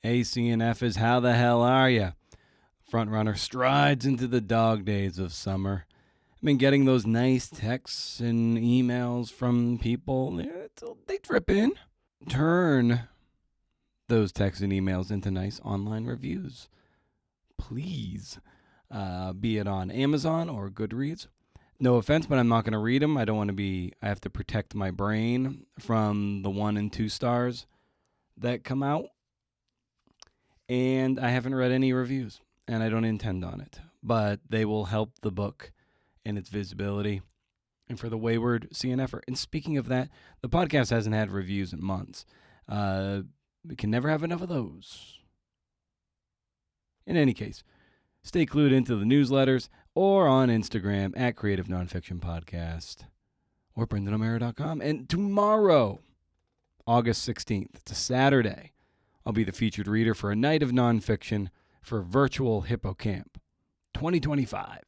Hey, CNFers, how the hell are ya? Frontrunner strides into the dog days of summer. I've been getting those nice texts and emails from people. They drip in. Turn those texts and emails into nice online reviews. Please. Be it on Amazon or Goodreads. No offense, but I'm not going to read them. I have to protect my brain from the 1 and 2 stars that come out. And I haven't read any reviews, and I don't intend on it. But they will help the book and its visibility and for the wayward CNFer. And speaking of that, the podcast hasn't had reviews in months. We can never have enough of those. In any case, stay clued into the newsletters or on Instagram at Creative Nonfiction Podcast or BrendanO'Mara.com. And tomorrow, August 16th, it's a Saturday, I'll be the featured reader for a night of nonfiction for Virtual Hippocamp 2025.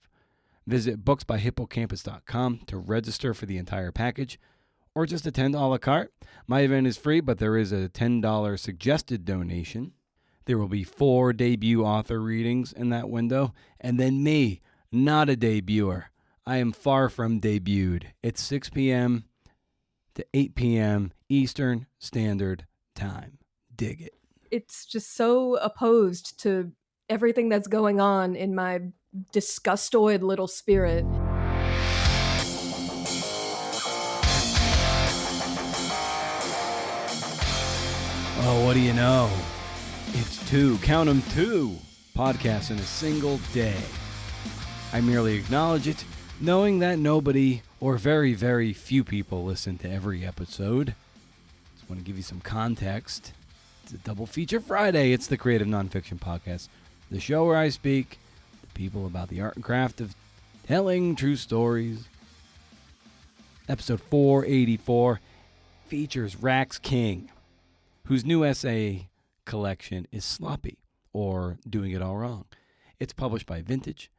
Visit booksbyhippocampus.com to register for the entire package or just attend a la carte. My event is free, but there is a $10 suggested donation. There will be 4 debut author readings in that window, and then me, not a debuter. I am far from debuted. It's 6 p.m. to 8 p.m. Eastern Standard Time. Dig it. It's just so opposed to everything that's going on in my disgustoid little spirit. Oh, what do you know? It's 2, count 'em 2, podcasts in a single day. I merely acknowledge it, knowing that nobody or very, very few people listen to every episode. Just want to give you some context. It's a double feature Friday. It's the Creative Nonfiction Podcast, the show where I speak to people about the art and craft of telling true stories. Episode 484 features Rax King, whose new essay collection is Sloppy, or Doing It All Wrong. It's published by Vintage.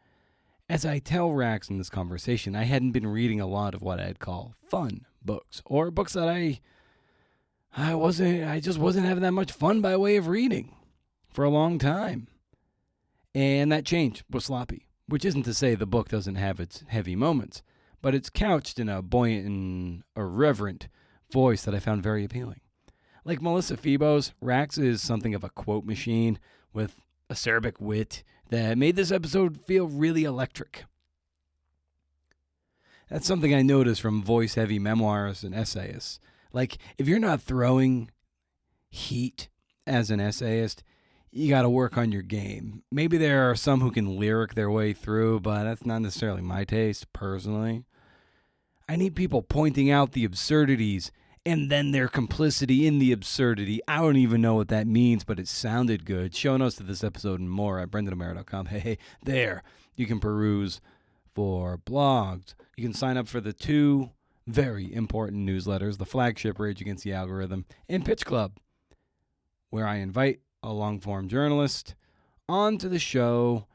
As I tell Rax in this conversation, I hadn't been reading a lot of what I'd call fun books, or books that I just wasn't having that much fun by way of reading for a long time. And that changed with Sloppy, which isn't to say the book doesn't have its heavy moments, but it's couched in a buoyant and irreverent voice that I found very appealing. Like Melissa Febos, Rax is something of a quote machine with acerbic wit that made this episode feel really electric. That's something I noticed from voice-heavy memoirists and essayists. Like, if you're not throwing heat as an essayist, you got to work on your game. Maybe there are some who can lyric their way through, but that's not necessarily my taste, personally. I need people pointing out the absurdities and then their complicity in the absurdity. I don't even know what that means, but it sounded good. Show notes to this episode and more at BrendanO'Mara.com. Hey, there. You can peruse for blogs. You can sign up for the 2 very important newsletters, the flagship Rage Against the Algorithm and Pitch Club, where I invite a long-form journalist onto the show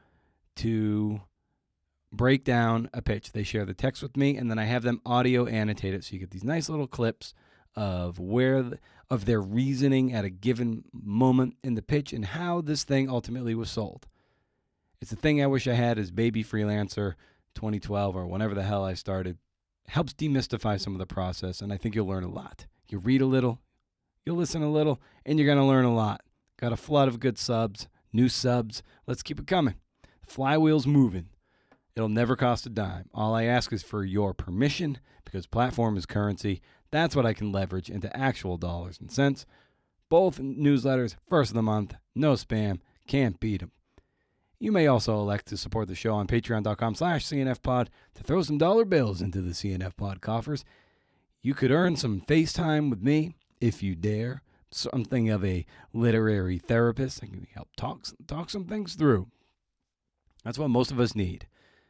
to break down a pitch. They share the text with me, and then I have them audio annotate it, so you get these nice little clips of of their reasoning at a given moment in the pitch and how this thing ultimately was sold. It's a thing I wish I had as baby freelancer 2012 or whenever the hell I started. Helps demystify some of the process, and I think you'll learn a lot. You read a little, you'll listen a little, and you're going to learn a lot. Got a flood of good subs, new subs. Let's keep it coming. The flywheel's moving. It'll never cost a dime. All I ask is for your permission, because platform is currency. That's what I can leverage into actual dollars and cents. Both newsletters, first of the month, no spam, can't beat them. You may also elect to support the show on patreon.com/CNFpod to throw some dollar bills into the CNF Pod coffers. You could earn some FaceTime with me, if you dare. Something of a literary therapist. I can help talk some things through. That's what most of us need.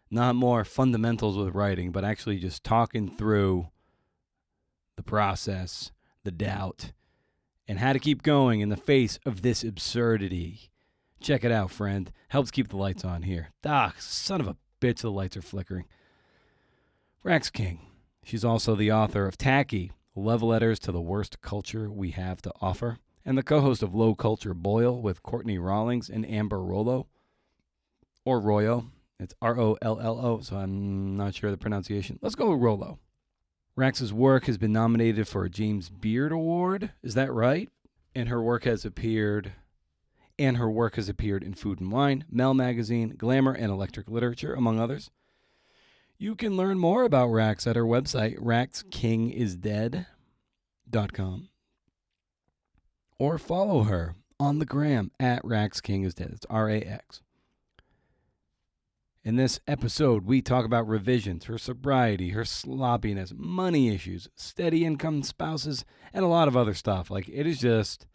Not more fundamentals with writing, but actually just talking through the process, the doubt, and how to keep going in the face of this absurdity. Check it out, friend. Helps keep the lights on here. Son of a bitch, the lights are flickering. Rax King. She's also the author of Tacky, Love Letters to the Worst Culture We Have to Offer. and the co-host of Low Culture Boil with Courtney Rawlings and Amber Rollo, or Royo. It's Rollo, so I'm not sure of the pronunciation. Let's go with Rollo. Rax's work has been nominated for a James Beard Award. Is that right? And her work has appeared in Food and Wine, Mel Magazine, Glamour, and Electric Literature, among others. You can learn more about Rax at her website, raxkingisdead.com. Or follow her on the gram at raxkingisdead. It's RAX. In this episode, we talk about revisions, her sobriety, her sloppiness, money issues, steady income spouses, and a lot of other stuff. Like, it is just,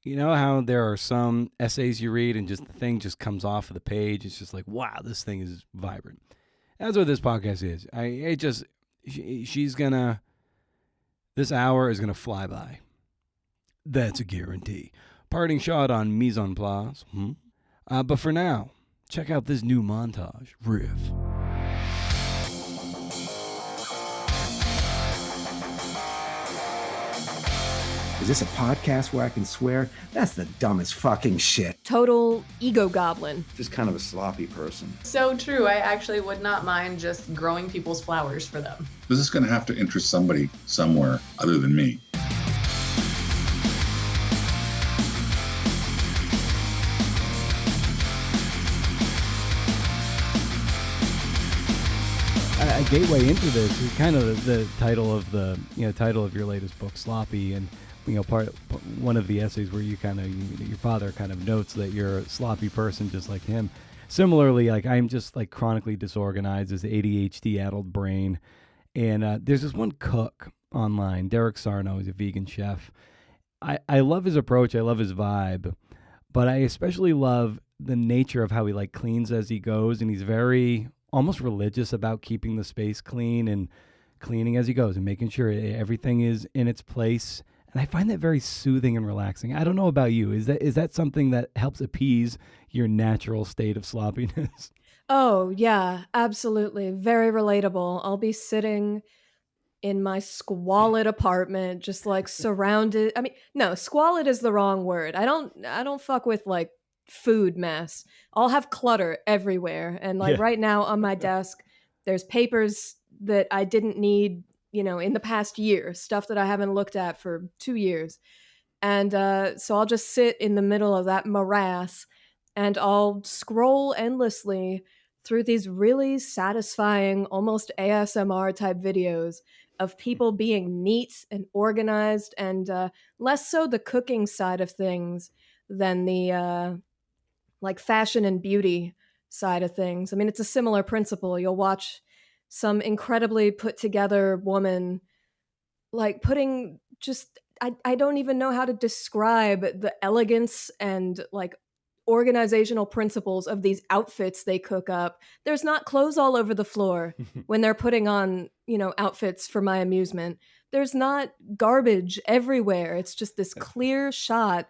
you know how there are some essays you read and just the thing just comes off of the page. It's just like, wow, this thing is vibrant. That's what this podcast is. This hour is gonna fly by. That's a guarantee. Parting shot on mise en place. But for now, check out this new montage riff. Is this a podcast where I can swear? That's the dumbest fucking shit. Total ego goblin. Just kind of a sloppy person. So true. I actually would not mind just growing people's flowers for them. This is going to have to interest somebody somewhere other than me. A gateway into this is kind of the title of your latest book, Sloppy, and one of the essays where your father kind of notes that you're a sloppy person just like him. Similarly, like, I'm just like chronically disorganized, this ADHD-addled brain, and there's this one cook online, Derek Sarno. He's a vegan chef. I love his approach. I love his vibe, but I especially love the nature of how he like cleans as he goes, and he's very almost religious about keeping the space clean and cleaning as he goes and making sure everything is in its place. And I find that very soothing and relaxing. I don't know about you. Is that something that helps appease your natural state of sloppiness? Oh, yeah, absolutely. Very relatable. I'll be sitting in my squalid apartment, just like surrounded. I mean, no, squalid is the wrong word. I don't fuck with like food mess. I'll have clutter everywhere. And like right now on my desk, there's papers that I didn't need, in the past year, stuff that I haven't looked at for 2 years. And so I'll just sit in the middle of that morass and I'll scroll endlessly through these really satisfying, almost ASMR type videos of people being neat and organized, and less so the cooking side of things than the like fashion and beauty side of things. I mean, it's a similar principle. You'll watch some incredibly put together woman like putting just I don't even know how to describe the elegance and like organizational principles of these outfits they cook up. There's not clothes all over the floor when they're putting on, outfits for my amusement. There's not garbage everywhere. It's just this clear shot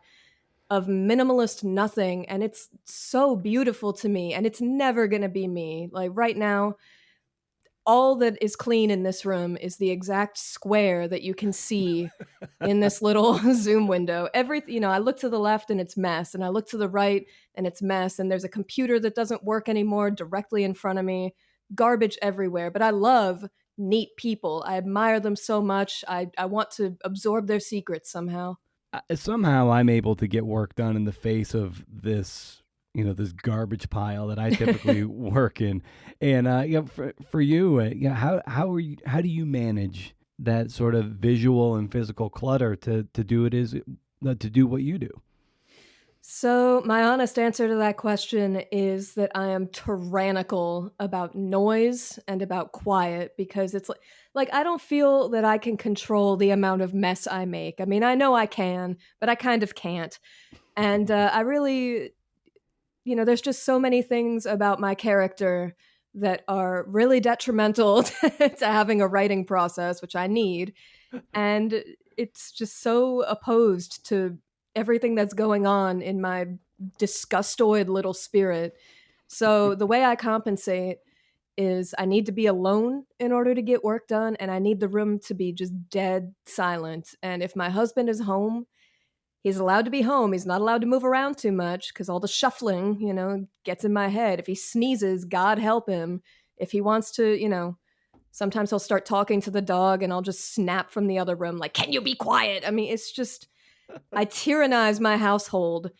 of minimalist nothing, and it's so beautiful to me, and it's never going to be me. Like right now, all that is clean in this room is the exact square that you can see in this little Zoom window. Everything, I look to the left and it's mess, and I look to the right and it's mess, and there's a computer that doesn't work anymore directly in front of me. Garbage everywhere. But I love neat people. I admire them so much. I want to absorb their secrets somehow. Somehow I'm able to get work done in the face of this, this garbage pile that I typically work in. And for you, how do you manage that sort of visual and physical clutter to do what you do? So my honest answer to that question is that I am tyrannical about noise and about quiet, because it's like I don't feel that I can control the amount of mess I make. I mean, I know I can, but I kind of can't. And I really, there's just so many things about my character that are really detrimental to having a writing process, which I need. And it's just so opposed to everything that's going on in my disgustoid little spirit. So the way I compensate is I need to be alone in order to get work done, and I need the room to be just dead silent. And if my husband is home, He's allowed to be home. He's not allowed to move around too much because all the shuffling, gets in my head. If he sneezes, God help him. If he wants to, sometimes he'll start talking to the dog and I'll just snap from the other room, like, can you be quiet? I mean, it's just, I tyrannize my household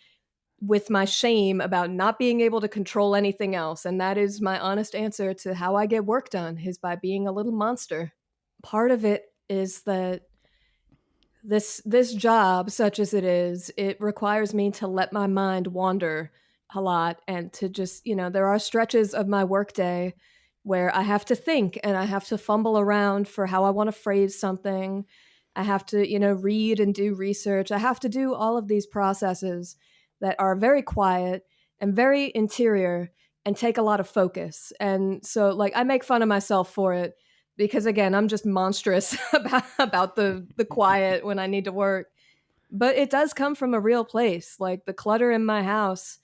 with my shame about not being able to control anything else. And that is my honest answer to how I get work done, is by being a little monster. Part of it is that this job, such as it is, it requires me to let my mind wander a lot, and to just, there are stretches of my workday where I have to think and I have to fumble around for how I want to phrase something. I have to, read and do research. I have to do all of these processes that are very quiet and very interior and take a lot of focus. And so, like, I make fun of myself for it because, again, I'm just monstrous about the quiet when I need to work. But it does come from a real place. Like, the clutter in my house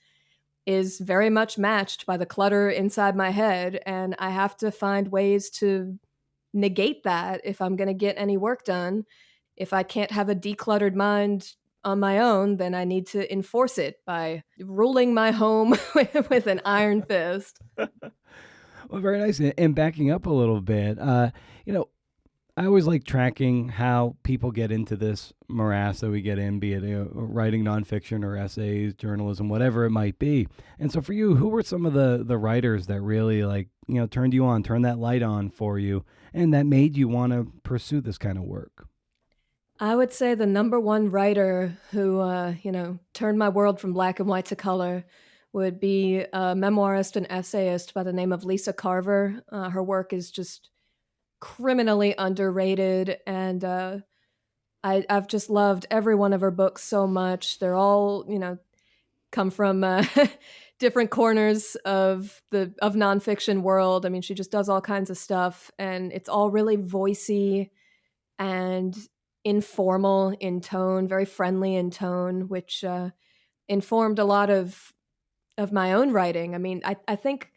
is very much matched by the clutter inside my head, and I have to find ways to negate that if I'm going to get any work done. If I can't have a decluttered mind on my own, then I need to enforce it by ruling my home with an iron fist. Well, very nice. And backing up a little bit, I always like tracking how people get into this morass that we get in, be it writing nonfiction or essays, journalism, whatever it might be. And so for you, who were some of the writers that really turned you on, turned that light on for you, and that made you want to pursue this kind of work? I would say the number one writer who, turned my world from black and white to color would be a memoirist and essayist by the name of Lisa Carver. Her work is just criminally underrated, and I've just loved every one of her books so much. They're all, come from different corners of nonfiction world. I mean, she just does all kinds of stuff, and it's all really voicey and informal in tone, very friendly in tone, which informed a lot of my own writing. I mean, I think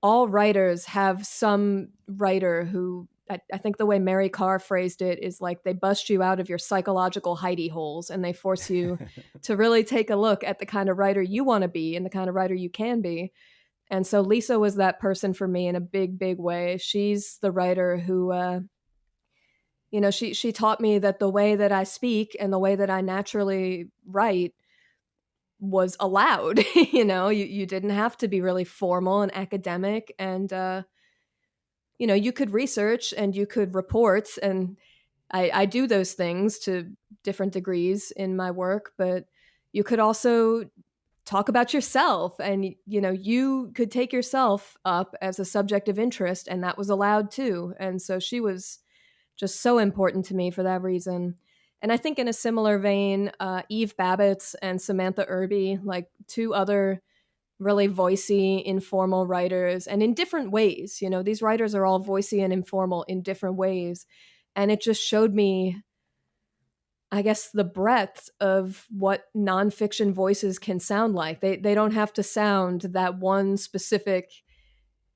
all writers have some writer who, I think the way Mary Carr phrased it is like, they bust you out of your psychological hidey holes and they force you to really take a look at the kind of writer you want to be and the kind of writer you can be. And so Lisa was that person for me in a big, big way. She's the writer who, she taught me that the way that I speak and the way that I naturally write was allowed. You didn't have to be really formal and academic, and you could research and you could report, and I do those things to different degrees in my work, but you could also talk about yourself, and you could take yourself up as a subject of interest, and that was allowed too. And so she was just so important to me for that reason. And I think in a similar vein, Eve Babbitt's and Samantha Irby, like two other really voicey, informal writers, and in different ways. These writers are all voicey and informal in different ways. And it just showed me, I guess, the breadth of what nonfiction voices can sound like. They don't have to sound that one specific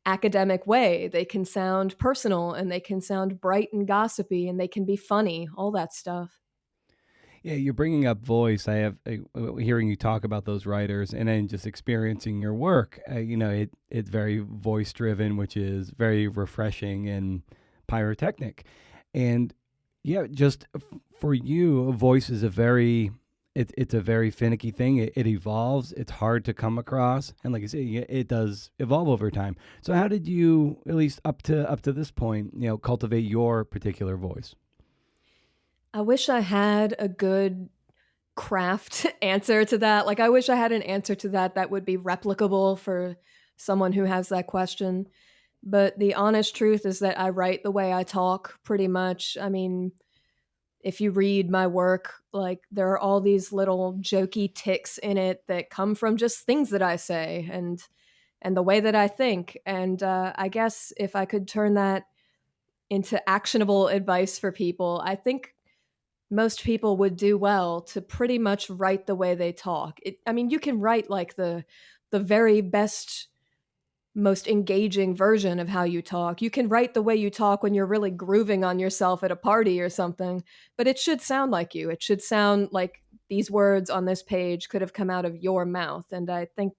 academic way. They can sound personal, and they can sound bright and gossipy, and they can be funny, all that stuff. Yeah, you're bringing up voice. I have hearing you talk about those writers, and then just experiencing your work. It's very voice driven, which is very refreshing and pyrotechnic. And yeah, just for you, voice is it's a very finicky thing. It evolves. It's hard to come across, and like I say, it does evolve over time. So how did you, at least up to this point, cultivate your particular voice? I wish I had a good craft answer to that. Like, I wish I had an answer to that would be replicable for someone who has that question. But the honest truth is that I write the way I talk, pretty much. I mean, if you read my work, like, there are all these little jokey ticks in it that come from just things that I say and the way that I think. And I guess if I could turn that into actionable advice for people, I think most people would do well to pretty much write the way they talk. You can write like the very best, most engaging version of how you talk. You can write the way you talk when you're really grooving on yourself at a party or something, but it should sound like you. It should sound like these words on this page could have come out of your mouth. And I think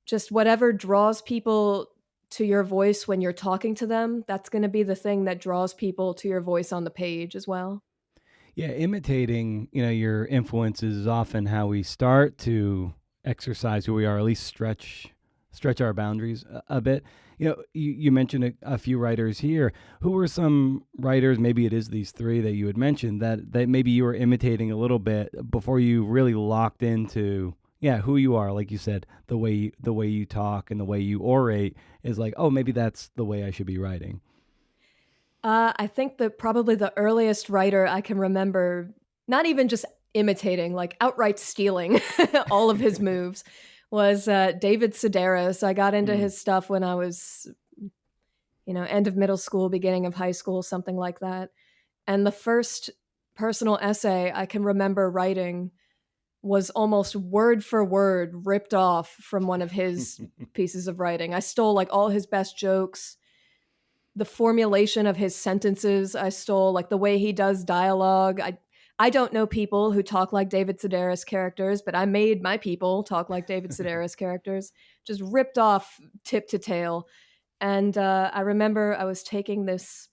just whatever draws people to your voice when you're talking to them, that's going to be the thing that draws people to your voice on the page as well. Yeah, imitating, your influences is often how we start to exercise who we are, at least stretch our boundaries a bit. You mentioned a few writers here. Who were some writers, maybe it is these three that you had mentioned, that maybe you were imitating a little bit before you really locked into, who you are? Like you said, the way you talk and the way you orate is like, oh, maybe that's the way I should be writing. I think that probably the earliest writer I can remember, not even just imitating, like outright stealing all of his moves, was David Sedaris. I got into his stuff when I was, end of middle school, beginning of high school, something like that. And the first personal essay I can remember writing was almost word for word ripped off from one of his pieces of writing. I stole like all his best jokes, the formulation of his sentences. I stole like the way he does dialogue. I don't know people who talk like David Sedaris characters, but I made my people talk like David Sedaris characters, just ripped off tip to tail. And I remember I was taking this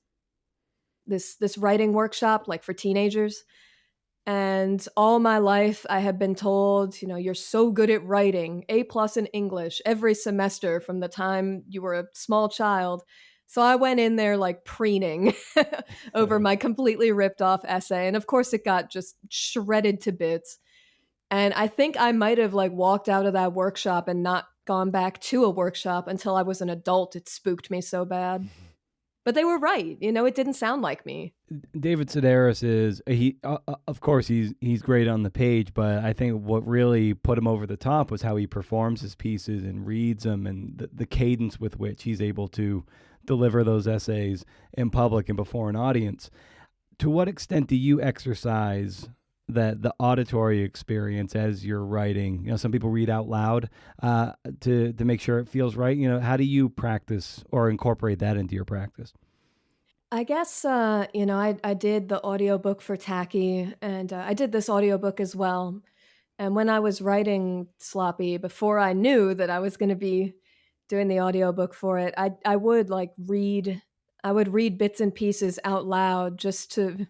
writing workshop like for teenagers. And all my life I had been told, you're so good at writing, A+ in English every semester from the time you were a small child. So I went in there like preening over my completely ripped off essay. And of course it got just shredded to bits. And I think I might have like walked out of that workshop and not gone back to a workshop until I was an adult. It spooked me so bad. But they were right. It didn't sound like me. David Sedaris is of course he's great on the page, but I think what really put him over the top was how he performs his pieces and reads them, and the cadence with which he's able to deliver those essays in public and before an audience. To what extent do you exercise the auditory experience as you're writing? Some people read out loud to make sure it feels right. How do you practice or incorporate that into your practice? I guess, I did the audiobook for Tacky, and I did this audiobook as well. And when I was writing Sloppy, before I knew that I was going to be doing the audiobook for it, I would like read bits and pieces out loud just to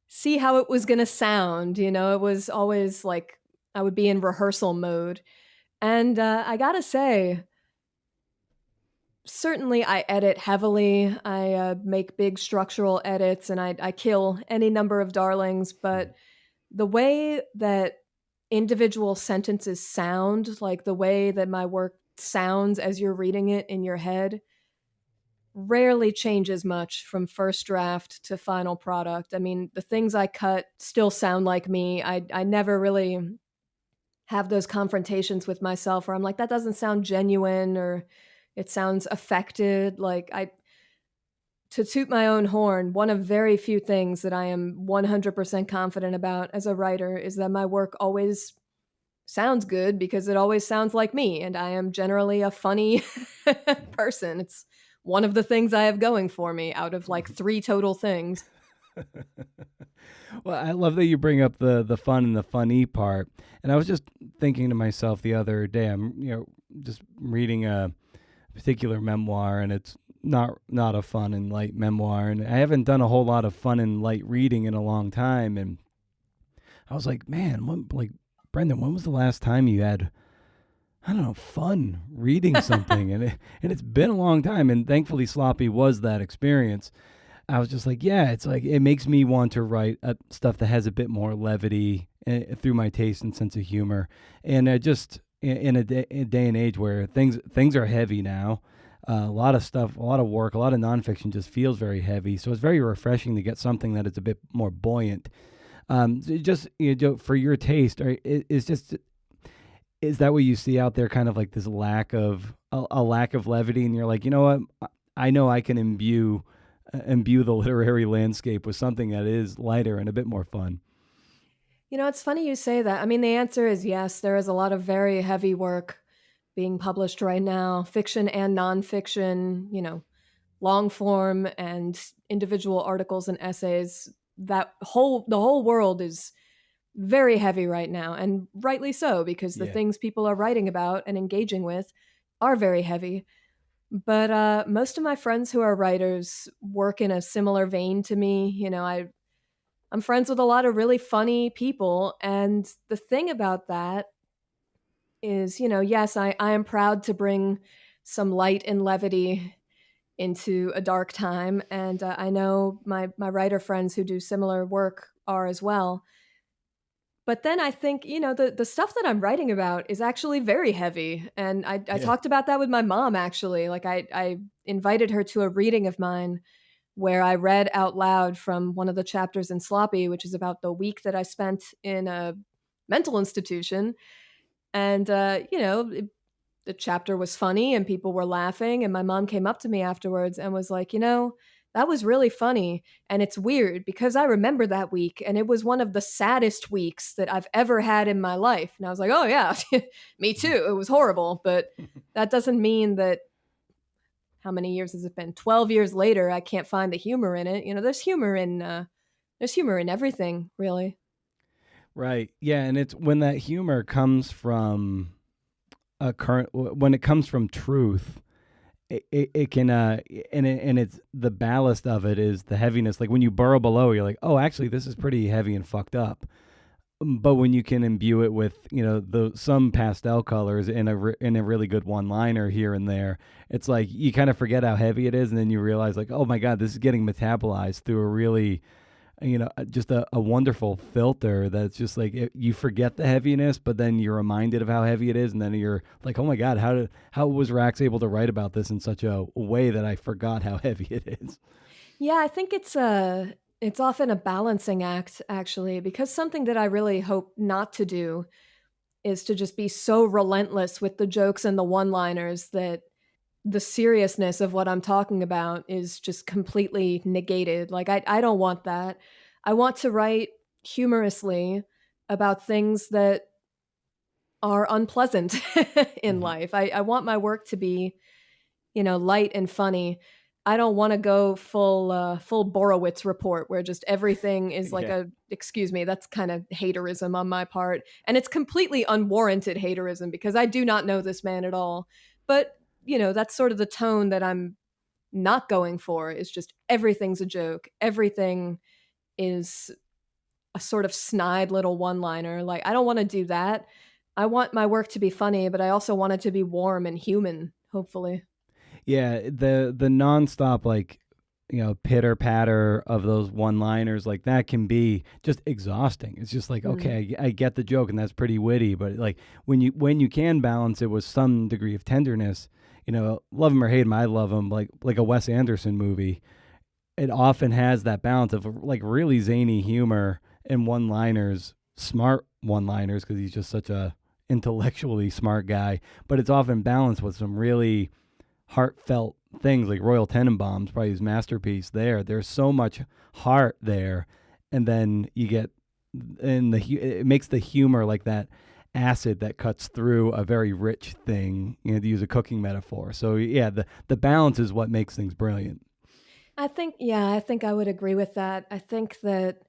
see how it was going to sound. It was always like I would be in rehearsal mode. And I gotta say, certainly I edit heavily. I make big structural edits and I kill any number of darlings. But the way that individual sentences sound, like the way that my work sounds as you're reading it in your head, rarely changes much from first draft to final product. I mean, the things I cut still sound like me. I never really have those confrontations with myself where I'm like, that doesn't sound genuine, or it sounds affected. To toot my own horn, one of very few things that I am 100% confident about as a writer is that my work always sounds good because it always sounds like me, and I am generally a funny person. It's one of the things I have going for me out of like 3 total things. Well, I love that you bring up the fun and the funny part. And I was just thinking to myself the other day, I'm just reading a particular memoir, and it's not a fun and light memoir, and I haven't done a whole lot of fun and light reading in a long time. And I was like, man, Brendan, when was the last time you had, I don't know, fun reading something? and it's been a long time, and thankfully Sloppy was that experience. I was just like, yeah, it's like it makes me want to write stuff that has a bit more levity through my taste and sense of humor. And just in a day and age where things are heavy now, a lot of stuff, a lot of work, a lot of nonfiction just feels very heavy. So it's very refreshing to get something that is a bit more buoyant. Just for your taste, is that what you see out there? Kind of like this lack of a lack of levity, and you're like, you know what? I know I can imbue the literary landscape with something that is lighter and a bit more fun. It's funny you say that. I mean, the answer is yes. There is a lot of very heavy work being published right now, fiction and nonfiction, long form and individual articles and essays. The whole world is very heavy right now, and rightly so, because the Yeah. things people are writing about and engaging with are very heavy. But most of my friends who are writers work in a similar vein to me. I'm friends with a lot of really funny people, and the thing about that is, yes, I am proud to bring some light and levity into a dark time, and I know my writer friends who do similar work are as well. But then I think, the stuff that I'm writing about is actually very heavy. And I Yeah. talked about that with my mom, actually. Like, I invited her to a reading of mine where I read out loud from one of the chapters in Sloppy, which is about the week that I spent in a mental institution. And, the chapter was funny and people were laughing. And my mom came up to me afterwards and was like, that was really funny. And it's weird because I remember that week and it was one of the saddest weeks that I've ever had in my life. And I was like, oh, yeah, me too. It was horrible. But that doesn't mean that, how many years has it been? 12 years later, I can't find the humor in it. There's humor in everything, really. Right. Yeah, and it's when that humor comes from when it comes from truth, it can and it's the ballast of it is the heaviness. Like when you burrow below, you're like, oh, actually, this is pretty heavy and fucked up. But when you can imbue it with some pastel colors in a really good one liner here and there, it's like you kind of forget how heavy it is, and then you realize like, oh my god, this is getting metabolized through a really just a wonderful filter that's just like you forget the heaviness, but then you're reminded of how heavy it is, and then you're like, oh my god, how was Rax able to write about this in such a way that I forgot how heavy it is? Yeah, I think it's often a balancing act, actually, because something that I really hope not to do is to just be so relentless with the jokes and the one-liners that the seriousness of what I'm talking about is just completely negated. Like I don't want that. I want to write humorously about things that are unpleasant in Mhm. life. I want my work to be, light and funny. I don't want to go full Borowitz report where just everything is like Yeah. excuse me, that's kind of haterism on my part. And it's completely unwarranted haterism because I do not know this man at all. But, that's sort of the tone that I'm not going for, is just everything's a joke. Everything is a sort of snide little one-liner. Like, I don't want to do that. I want my work to be funny, but I also want it to be warm and human, hopefully. Yeah, the nonstop like pitter patter of those one liners like that can be just exhausting. It's just like, Mm. okay, I get the joke and that's pretty witty, but like when you can balance it with some degree of tenderness, love him or hate him, I love him like a Wes Anderson movie. It often has that balance of like really zany humor and one liners, smart one liners because he's just such a intellectually smart guy, but it's often balanced with some really heartfelt things like Royal Tenenbaums, probably his masterpiece there. There's so much heart there. And then you get, it makes the humor like that acid that cuts through a very rich thing, to use a cooking metaphor. So yeah, the balance is what makes things brilliant. I think I would agree with that. I think that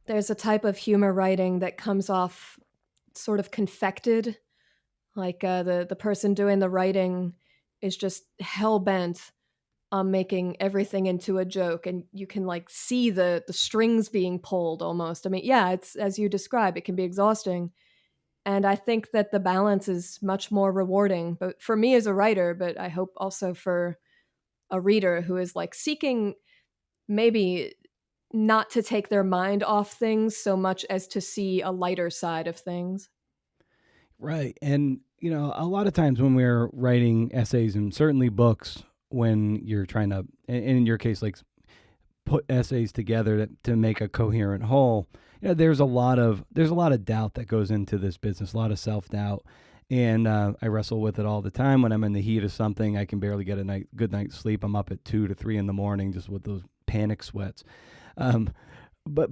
there's a type of humor writing that comes off sort of confected. Like the person doing the writing is just hell bent on making everything into a joke, and you can like see the strings being pulled almost. I mean, yeah, it's as you describe, it can be exhausting. And I think that the balance is much more rewarding, but for me as a writer, but I hope also for a reader who is like seeking maybe not to take their mind off things so much as to see a lighter side of things. Right. And, a lot of times when we're writing essays and certainly books, when you're trying to, and in your case, like put essays together to make a coherent whole, there's a lot of doubt that goes into this business, a lot of self-doubt. And I wrestle with it all the time. When I'm in the heat of something, I can barely get a good night's sleep. I'm up at 2 to 3 in the morning just with those panic sweats. Um, but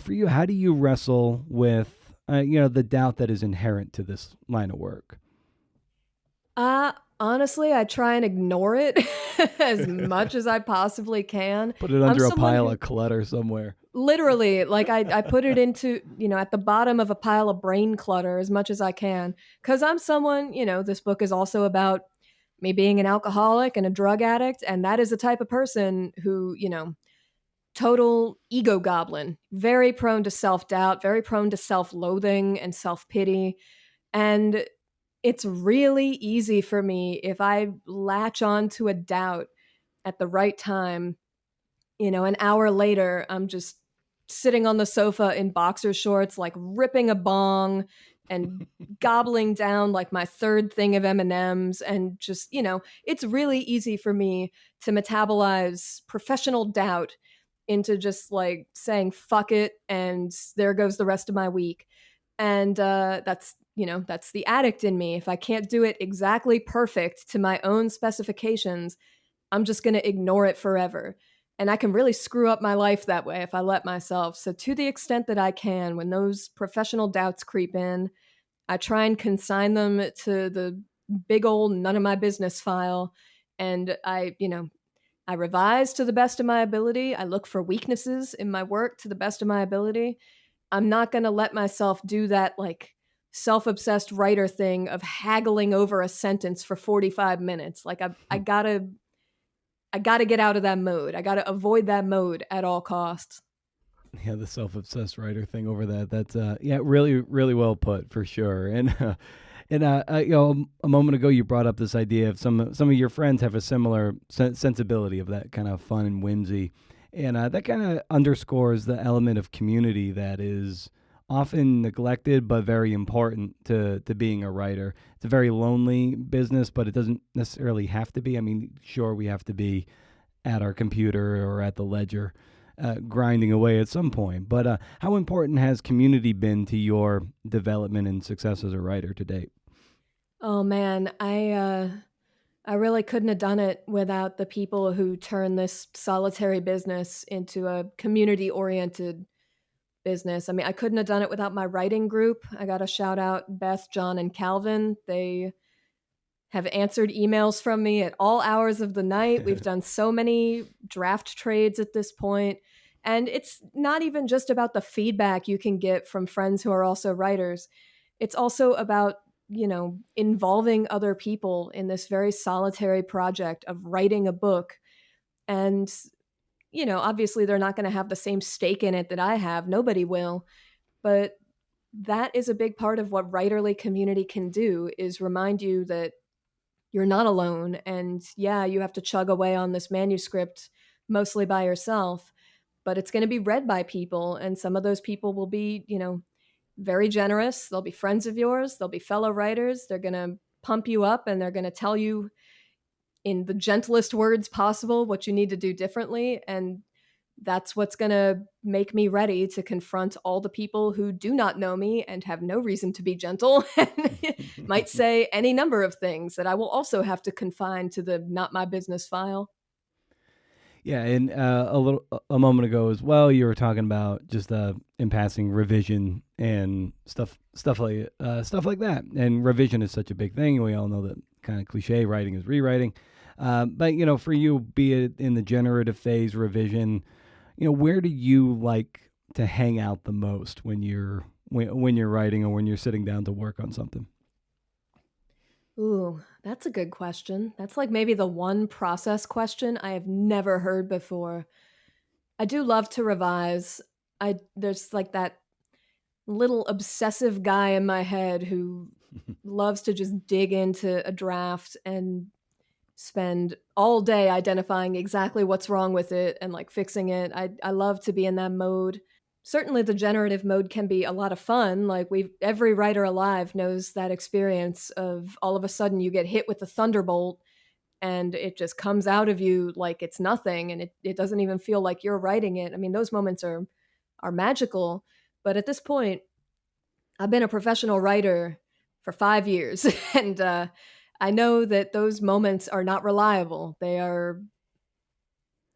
for you, how do you wrestle with the doubt that is inherent to this line of work? Honestly, I try and ignore it as much as I possibly can. Put it I'm under a someone pile who of clutter somewhere. literally, like I put it into, at the bottom of a pile of brain clutter as much as I can. Because I'm someone, this book is also about me being an alcoholic and a drug addict. And that is the type of person who, total ego goblin, very prone to self doubt, very prone to self loathing and self pity. And it's really easy for me if I latch on to a doubt at the right time. An hour later, I'm just sitting on the sofa in boxer shorts, like ripping a bong and gobbling down like my third thing of M&Ms. And just, it's really easy for me to metabolize professional doubt into just like saying, fuck it. And there goes the rest of my week. And that's the addict in me. If I can't do it exactly perfect to my own specifications, I'm just going to ignore it forever. And I can really screw up my life that way if I let myself. So to the extent that I can, when those professional doubts creep in, I try and consign them to the big old none of my business file. And I revise to the best of my ability. I look for weaknesses in my work to the best of my ability. I'm not going to let myself do that like self-obsessed writer thing of haggling over a sentence for 45 minutes. Like I gotta get out of that mode. I gotta avoid that mode at all costs. Yeah, the self-obsessed writer thing over that. That's really, really well put for sure. And a moment ago you brought up this idea of some of your friends have a similar sensibility of that kind of fun and whimsy, and that kind of underscores the element of community that is often neglected but very important to being a writer. It's a very lonely business, but it doesn't necessarily have to be. I mean, sure, we have to be at our computer or at the ledger grinding away at some point, but how important has community been to your development and success as a writer to date? Oh man, I really couldn't have done it without the people who turn this solitary business into a community-oriented business. I mean, I couldn't have done it without my writing group. I got to shout out Beth, John, and Calvin. They have answered emails from me at all hours of the night. We've done so many draft trades at this point. And it's not even just about the feedback you can get from friends who are also writers. It's also about, involving other people in this very solitary project of writing a book. And, obviously they're not going to have the same stake in it that I have. Nobody will. But that is a big part of what writerly community can do, is remind you that you're not alone. And yeah, you have to chug away on this manuscript mostly by yourself, but it's going to be read by people. And some of those people will be, very generous. They'll be friends of yours. They'll be fellow writers. They're going to pump you up and they're going to tell you in the gentlest words possible what you need to do differently. And that's what's going to make me ready to confront all the people who do not know me and have no reason to be gentle and might say any number of things that I will also have to confine to the not my business file. Yeah, and a moment ago as well, you were talking about just in passing revision and stuff like that. And revision is such a big thing. We all know that kind of cliche writing is rewriting. But for you, be it in the generative phase, revision, where do you like to hang out the most when you're writing or when you're sitting down to work on something? Ooh, that's a good question. That's like maybe the one process question I have never heard before. I do love to revise. There's like that little obsessive guy in my head who loves to just dig into a draft and spend all day identifying exactly what's wrong with it and like fixing it. I love to be in that mode. Certainly the generative mode can be a lot of fun. Like every writer alive knows that experience of all of a sudden you get hit with a thunderbolt and it just comes out of you like it's nothing and it doesn't even feel like you're writing it. I mean, those moments are magical. But at this point, I've been a professional writer for 5 years and I know that those moments are not reliable. They are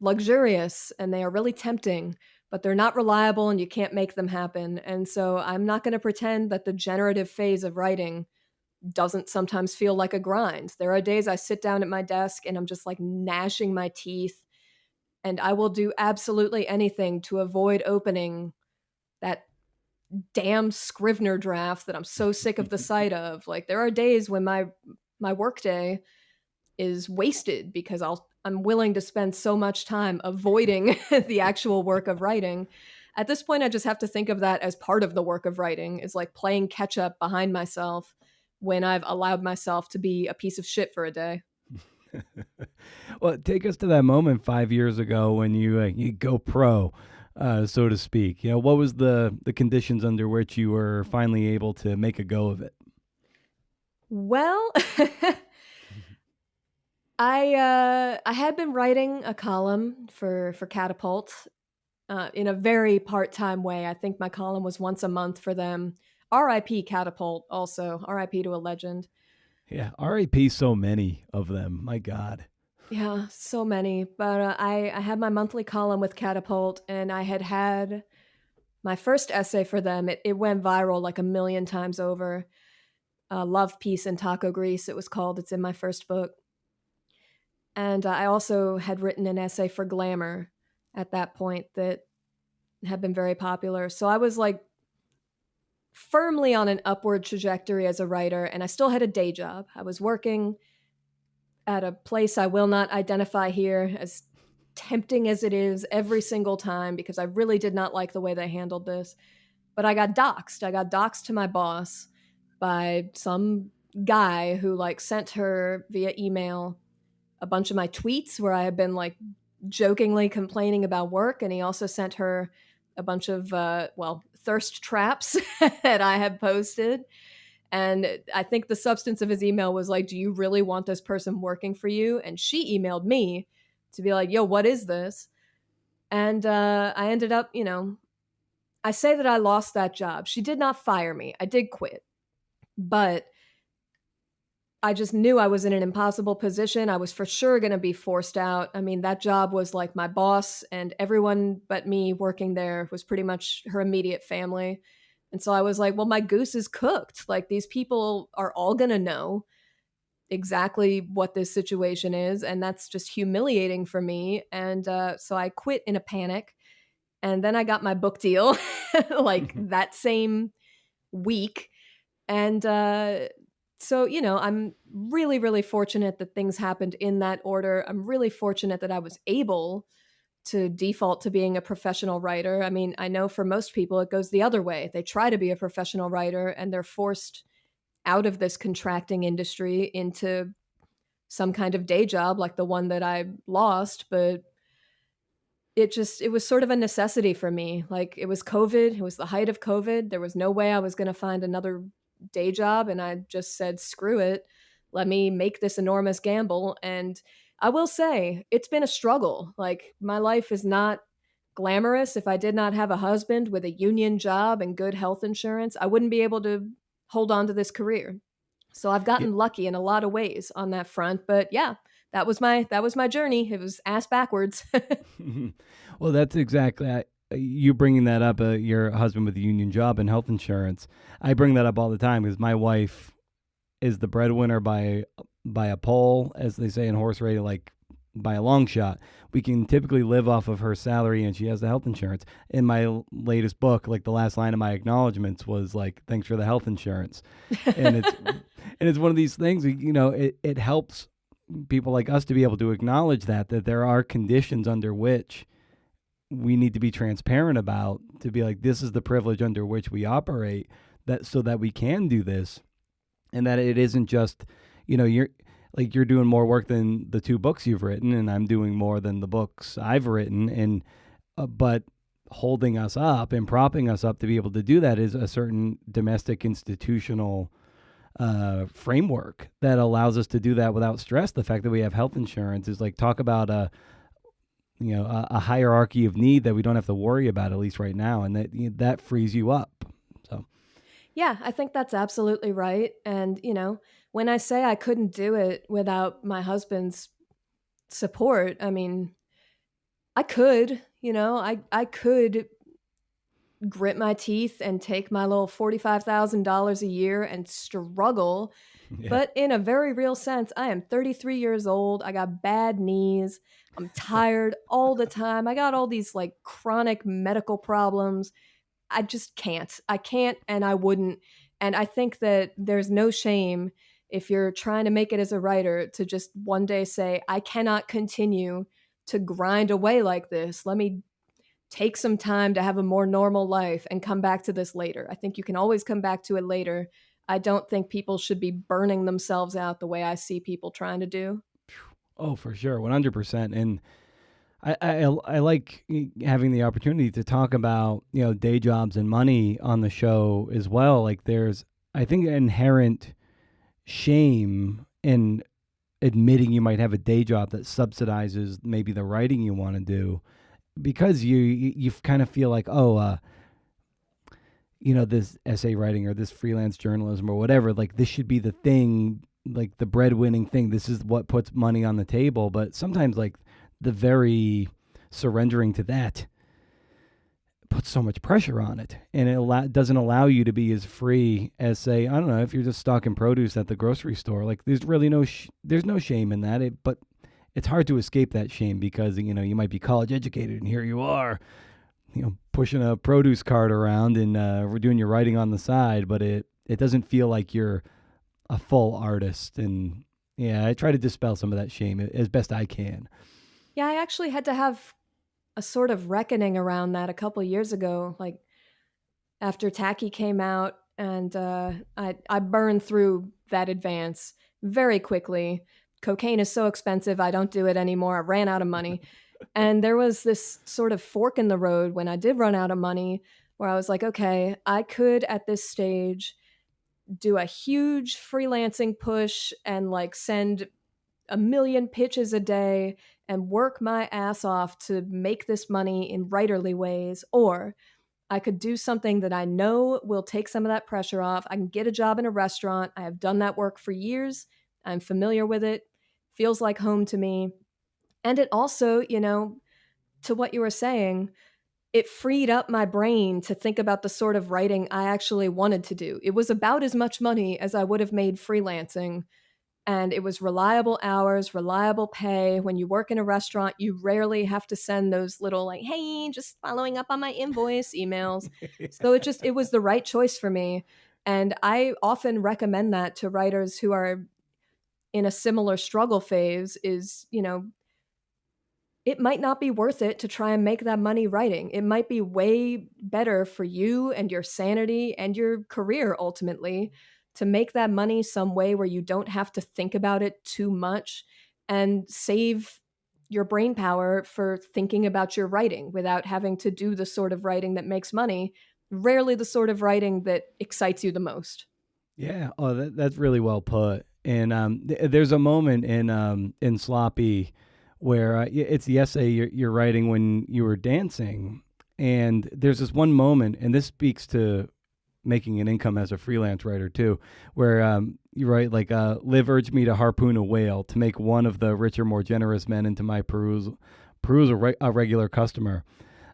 luxurious and they are really tempting, but they're not reliable and you can't make them happen. And so I'm not going to pretend that the generative phase of writing doesn't sometimes feel like a grind. There are days I sit down at my desk and I'm just like gnashing my teeth and I will do absolutely anything to avoid opening that damn Scrivener draft that I'm so sick of the sight of. Like, there are days when my workday is wasted because I'm willing to spend so much time avoiding the actual work of writing. At this point, I just have to think of that as part of the work of writing, is like playing catch up behind myself when I've allowed myself to be a piece of shit for a day. Well, take us to that moment 5 years ago when you go pro, so to speak. What was the conditions under which you were finally able to make a go of it? Well, I had been writing a column for Catapult in a very part-time way. I think my column was once a month for them. R.I.P. Catapult, also. R.I.P. to a legend. Yeah, R.I.P. so many of them. My God. Yeah, so many. But I had my monthly column with Catapult, and I had my first essay for them. It went viral like a million times over. Love, Peace, and Taco Grease, it was called. It's in my first book. And I also had written an essay for Glamour at that point that had been very popular. So I was like firmly on an upward trajectory as a writer, and I still had a day job. I was working at a place I will not identify here, as tempting as it is every single time, because I really did not like the way they handled this. But I got doxxed. I got doxxed to my boss by some guy who like sent her via email a bunch of my tweets where I had been like jokingly complaining about work, and he also sent her a bunch of thirst traps that I had posted. And I think the substance of his email was like, do you really want this person working for you? And she emailed me to be like, yo, what is this? And I ended up, I say that I lost that job. She did not fire me. I did quit. But I just knew I was in an impossible position. I was for sure going to be forced out. I mean, that job was like my boss, and everyone but me working there was pretty much her immediate family. And so I was like, well, my goose is cooked. Like, these people are all going to know exactly what this situation is. And that's just humiliating for me. And so I quit in a panic. And then I got my book deal like that same week. And so, I'm really, really fortunate that things happened in that order. I'm really fortunate that I was able to default to being a professional writer. I mean, I know for most people it goes the other way. They try to be a professional writer and they're forced out of this contracting industry into some kind of day job like the one that I lost. But it was sort of a necessity for me. Like, it was COVID. It was the height of COVID. There was no way I was going to find another day job. And I just said, screw it. Let me make this enormous gamble. And I will say, it's been a struggle. Like, my life is not glamorous. If I did not have a husband with a union job and good health insurance, I wouldn't be able to hold on to this career. So I've gotten lucky in a lot of ways on that front. But yeah, that was my journey. It was ass backwards. Well, that's exactly you bringing that up. Your husband with a union job and health insurance. I bring that up all the time because my wife is the breadwinner by a pole, as they say in horse racing, like by a long shot. We can typically live off of her salary, and she has the health insurance. In my latest book, like the last line of my acknowledgments was like, "Thanks for the health insurance," and it's one of these things. It helps people like us to be able to acknowledge that there are conditions under which we need to be transparent about, to be like, this is the privilege under which we operate, that so that we can do this, and that it isn't just, you're doing more work than the 2 books you've written, and I'm doing more than the books I've written, and but holding us up and propping us up to be able to do that is a certain domestic institutional framework that allows us to do that without stress. The fact that we have health insurance is like, talk about a hierarchy of need that we don't have to worry about, at least right now, and that frees you up. So yeah, I think that's absolutely right. And when I say I couldn't do it without my husband's support, I mean, I could, I could grit my teeth and take my little $45,000 a year and struggle Yeah. But in a very real sense, I am 33 years old. I got bad knees. I'm tired all the time. I got all these like chronic medical problems. I just can't. I can't and I wouldn't. And I think that there's no shame if you're trying to make it as a writer to just one day say, I cannot continue to grind away like this. Let me take some time to have a more normal life and come back to this later. I think you can always come back to it later. I don't think people should be burning themselves out the way I see people trying to do. Oh, for sure, 100%. And I like having the opportunity to talk about, day jobs and money on the show as well. Like there's, I think, inherent shame in admitting you might have a day job that subsidizes maybe the writing you want to do, because you kind of feel like, this essay writing or this freelance journalism or whatever, like this should be the thing, like the breadwinning thing. This is what puts money on the table. But sometimes like the very surrendering to that puts so much pressure on it, and it doesn't allow you to be as free as, say, I don't know, if you're just stocking produce at the grocery store. Like there's really there's no shame in that, but it's hard to escape that shame because, you might be college educated and here you are, pushing a produce cart around and we're doing your writing on the side, but it doesn't feel like you're a full artist. And yeah, I try to dispel some of that shame as best I can. Yeah, I actually had to have a sort of reckoning around that a couple years ago, like after Tacky came out, and I burned through that advance very quickly. Cocaine is so expensive, I don't do it anymore. I ran out of money. And there was this sort of fork in the road when I did run out of money where I was like, okay, I could at this stage do a huge freelancing push and like send a million pitches a day and work my ass off to make this money in writerly ways. Or I could do something that I know will take some of that pressure off. I can get a job in a restaurant. I have done that work for years. I'm familiar with it. Feels like home to me. And it also, to what you were saying, it freed up my brain to think about the sort of writing I actually wanted to do. It was about as much money as I would have made freelancing. And it was reliable hours, reliable pay. When you work in a restaurant, you rarely have to send those little like, hey, just following up on my invoice emails. So it was the right choice for me. And I often recommend that to writers who are in a similar struggle phase is, it might not be worth it to try and make that money writing. It might be way better for you and your sanity and your career ultimately to make that money some way where you don't have to think about it too much and save your brain power for thinking about your writing without having to do the sort of writing that makes money, rarely the sort of writing that excites you the most. Yeah. Oh, that's really well put. And there's a moment in Sloppy where it's the essay you're writing when you were dancing, and there's this one moment, and this speaks to making an income as a freelance writer too, where you write like, Liv urged me to harpoon a whale to make one of the richer, more generous men into my a regular customer.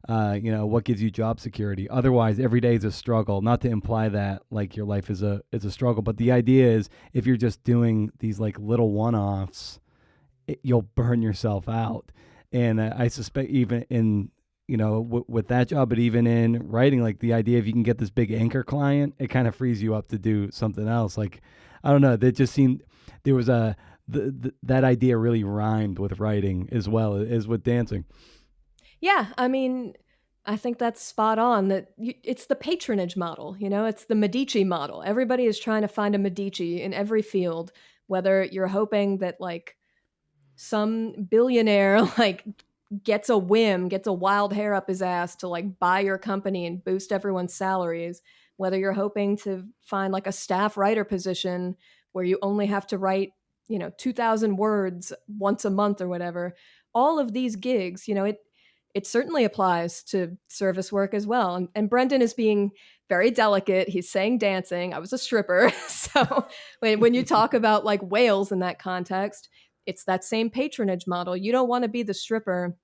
What gives you job security? Otherwise, every day is a struggle. Not to imply that like your life is a struggle, but the idea is if you're just doing these like little one-offs, you'll burn yourself out. And I suspect even in with that job, but even in writing, like the idea if you can get this big anchor client, it kind of frees you up to do something else. Like I don't know, that just seemed there was that idea really rhymed with writing as well as with dancing. Yeah, I mean, I think that's spot on. It's the patronage model, it's the Medici model. Everybody is trying to find a Medici in every field, whether you're hoping that like some billionaire like gets a wild hair up his ass to like buy your company and boost everyone's salaries, whether you're hoping to find like a staff writer position where you only have to write, 2,000 words once a month or whatever. All of these gigs, it certainly applies to service work as well. And Brendan is being very delicate. He's saying dancing. I was a stripper. So when you talk about like whales in that context, it's that same patronage model. You don't want to be the stripper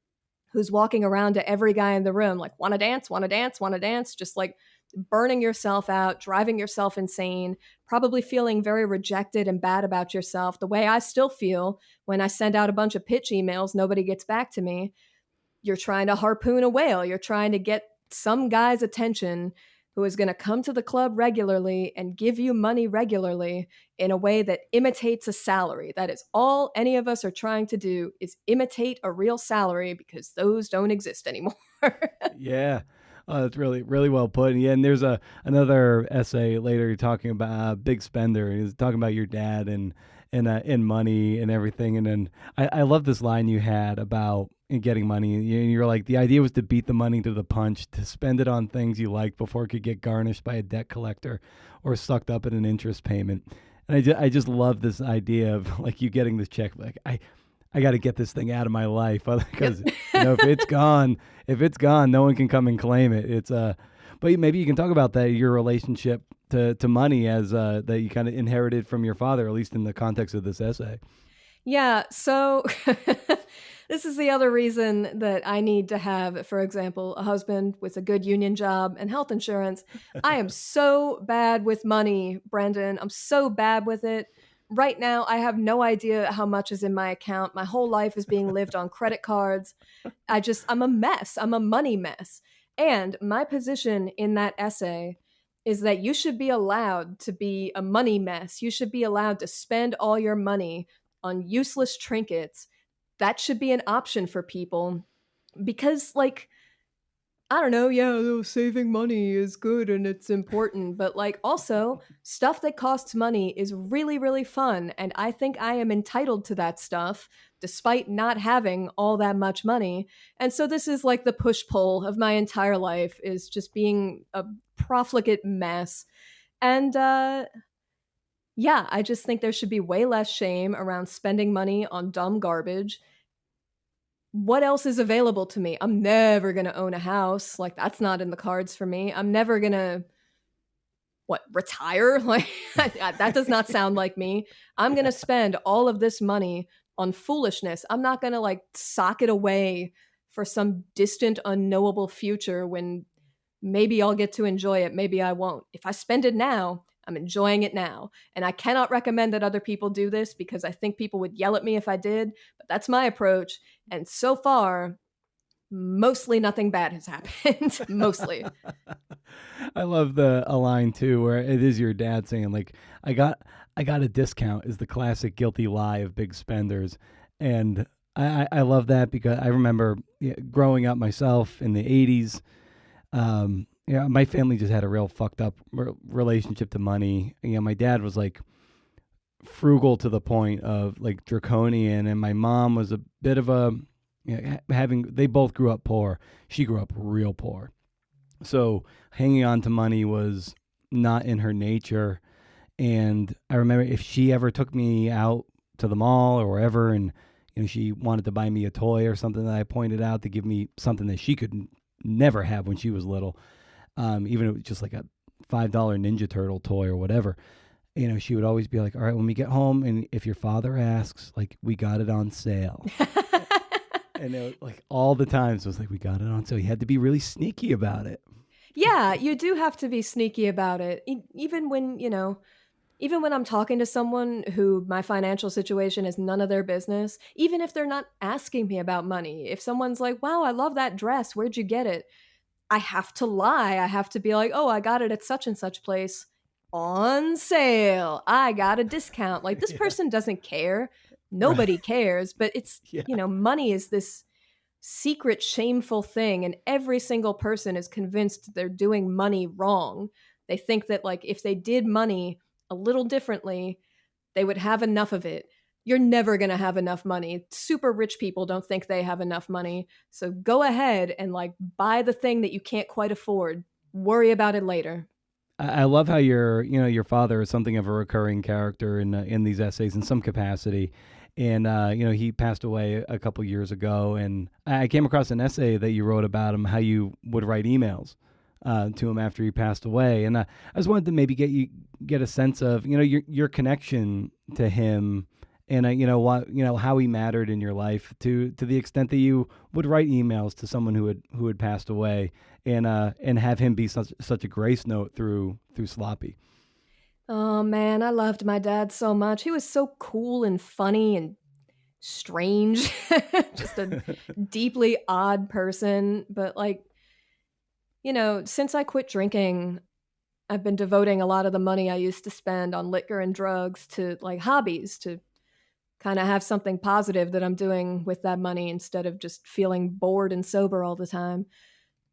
who's walking around to every guy in the room like, want to dance, just like burning yourself out, driving yourself insane, probably feeling very rejected and bad about yourself, the way I still feel when I send out a bunch of pitch emails, nobody gets back to me. You're trying to harpoon a whale. You're trying to get some guy's attention who is going to come to the club regularly and give you money regularly in a way that imitates a salary. That is all any of us are trying to do, is imitate a real salary, because those don't exist anymore. Yeah. Oh, that's really, really well put. Yeah, and there's another essay later you're talking about big spender. He's talking about your dad and money and everything. And then I love this line you had about getting money. You're like, the idea was to beat the money to the punch, to spend it on things you like before it could get garnished by a debt collector or sucked up in an interest payment. And I just love this idea of like you getting this check, like I got to get this thing out of my life because if it's gone, no one can come and claim it. But maybe you can talk about that, your relationship to money as that you kind of inherited from your father, at least in the context of this essay. Yeah, so this is the other reason that I need to have, for example, a husband with a good union job and health insurance. I am so bad with money, Brendan. I'm so bad with it. Right now, I have no idea how much is in my account. My whole life is being lived on credit cards. I'm a mess. I'm a money mess. And my position in that essay is that you should be allowed to be a money mess. You should be allowed to spend all your money on useless trinkets. That should be an option for people because, like, I don't know, yeah, saving money is good and it's important, but like also stuff that costs money is really, really fun. And I think I am entitled to that stuff despite not having all that much money. And so this is like the push-pull of my entire life, is just being a profligate mess. And yeah, I just think there should be way less shame around spending money on dumb garbage. What else is available to me? I'm never going to own a house. Like, that's not in the cards for me. I'm never going to, retire? Like, that does not sound like me. I'm going to spend all of this money on foolishness. I'm not going to, like, sock it away for some distant, unknowable future when maybe I'll get to enjoy it. Maybe I won't. If I spend it now, I'm enjoying it now. And I cannot recommend that other people do this because I think people would yell at me if I did, but that's my approach. And so far, mostly nothing bad has happened. Mostly. I love a line too, where it is your dad saying like, I got a discount is the classic guilty lie of big spenders. And I love that because I remember growing up myself in the 80s. My family just had a real fucked up relationship to money. My dad was like frugal to the point of like draconian, and my mom was a bit of a they both grew up poor. She grew up real poor, so hanging on to money was not in her nature. And I remember if she ever took me out to the mall or wherever, and she wanted to buy me a toy or something that I pointed out to give me something that she could never have when she was little, even if it was just like a $5 Ninja Turtle toy or whatever, she would always be like, all right, when we get home, and if your father asks, like, we got it on sale. And it was like all the times it was like, we got it on sale. You had to be really sneaky about it. Yeah, you do have to be sneaky about it. Even when I'm talking to someone who my financial situation is none of their business, even if they're not asking me about money, if someone's like, wow, I love that dress, where'd you get it? I have to lie. I have to be like, oh, I got it at such and such place on sale. I got a discount. Like, this person doesn't care. Nobody cares, but it's, money is this secret, shameful thing. And every single person is convinced they're doing money wrong. They think that, like, if they did money a little differently, they would have enough of it. You're never going to have enough money. Super rich people don't think they have enough money. So go ahead and like buy the thing that you can't quite afford. Worry about it later. I love how your father is something of a recurring character in these essays in some capacity. And, he passed away a couple years ago, and I came across an essay that you wrote about him, how you would write emails to him after he passed away. And I just wanted to maybe get a sense of, your connection to him and how he mattered in your life to the extent that you would write emails to someone who had passed away, and have him be such a grace note through Sloppy. Oh man, I loved my dad so much. He was so cool and funny and strange. Just a deeply odd person. But like, since I quit drinking, I've been devoting a lot of the money I used to spend on liquor and drugs to like hobbies, to kind of have something positive that I'm doing with that money instead of just feeling bored and sober all the time.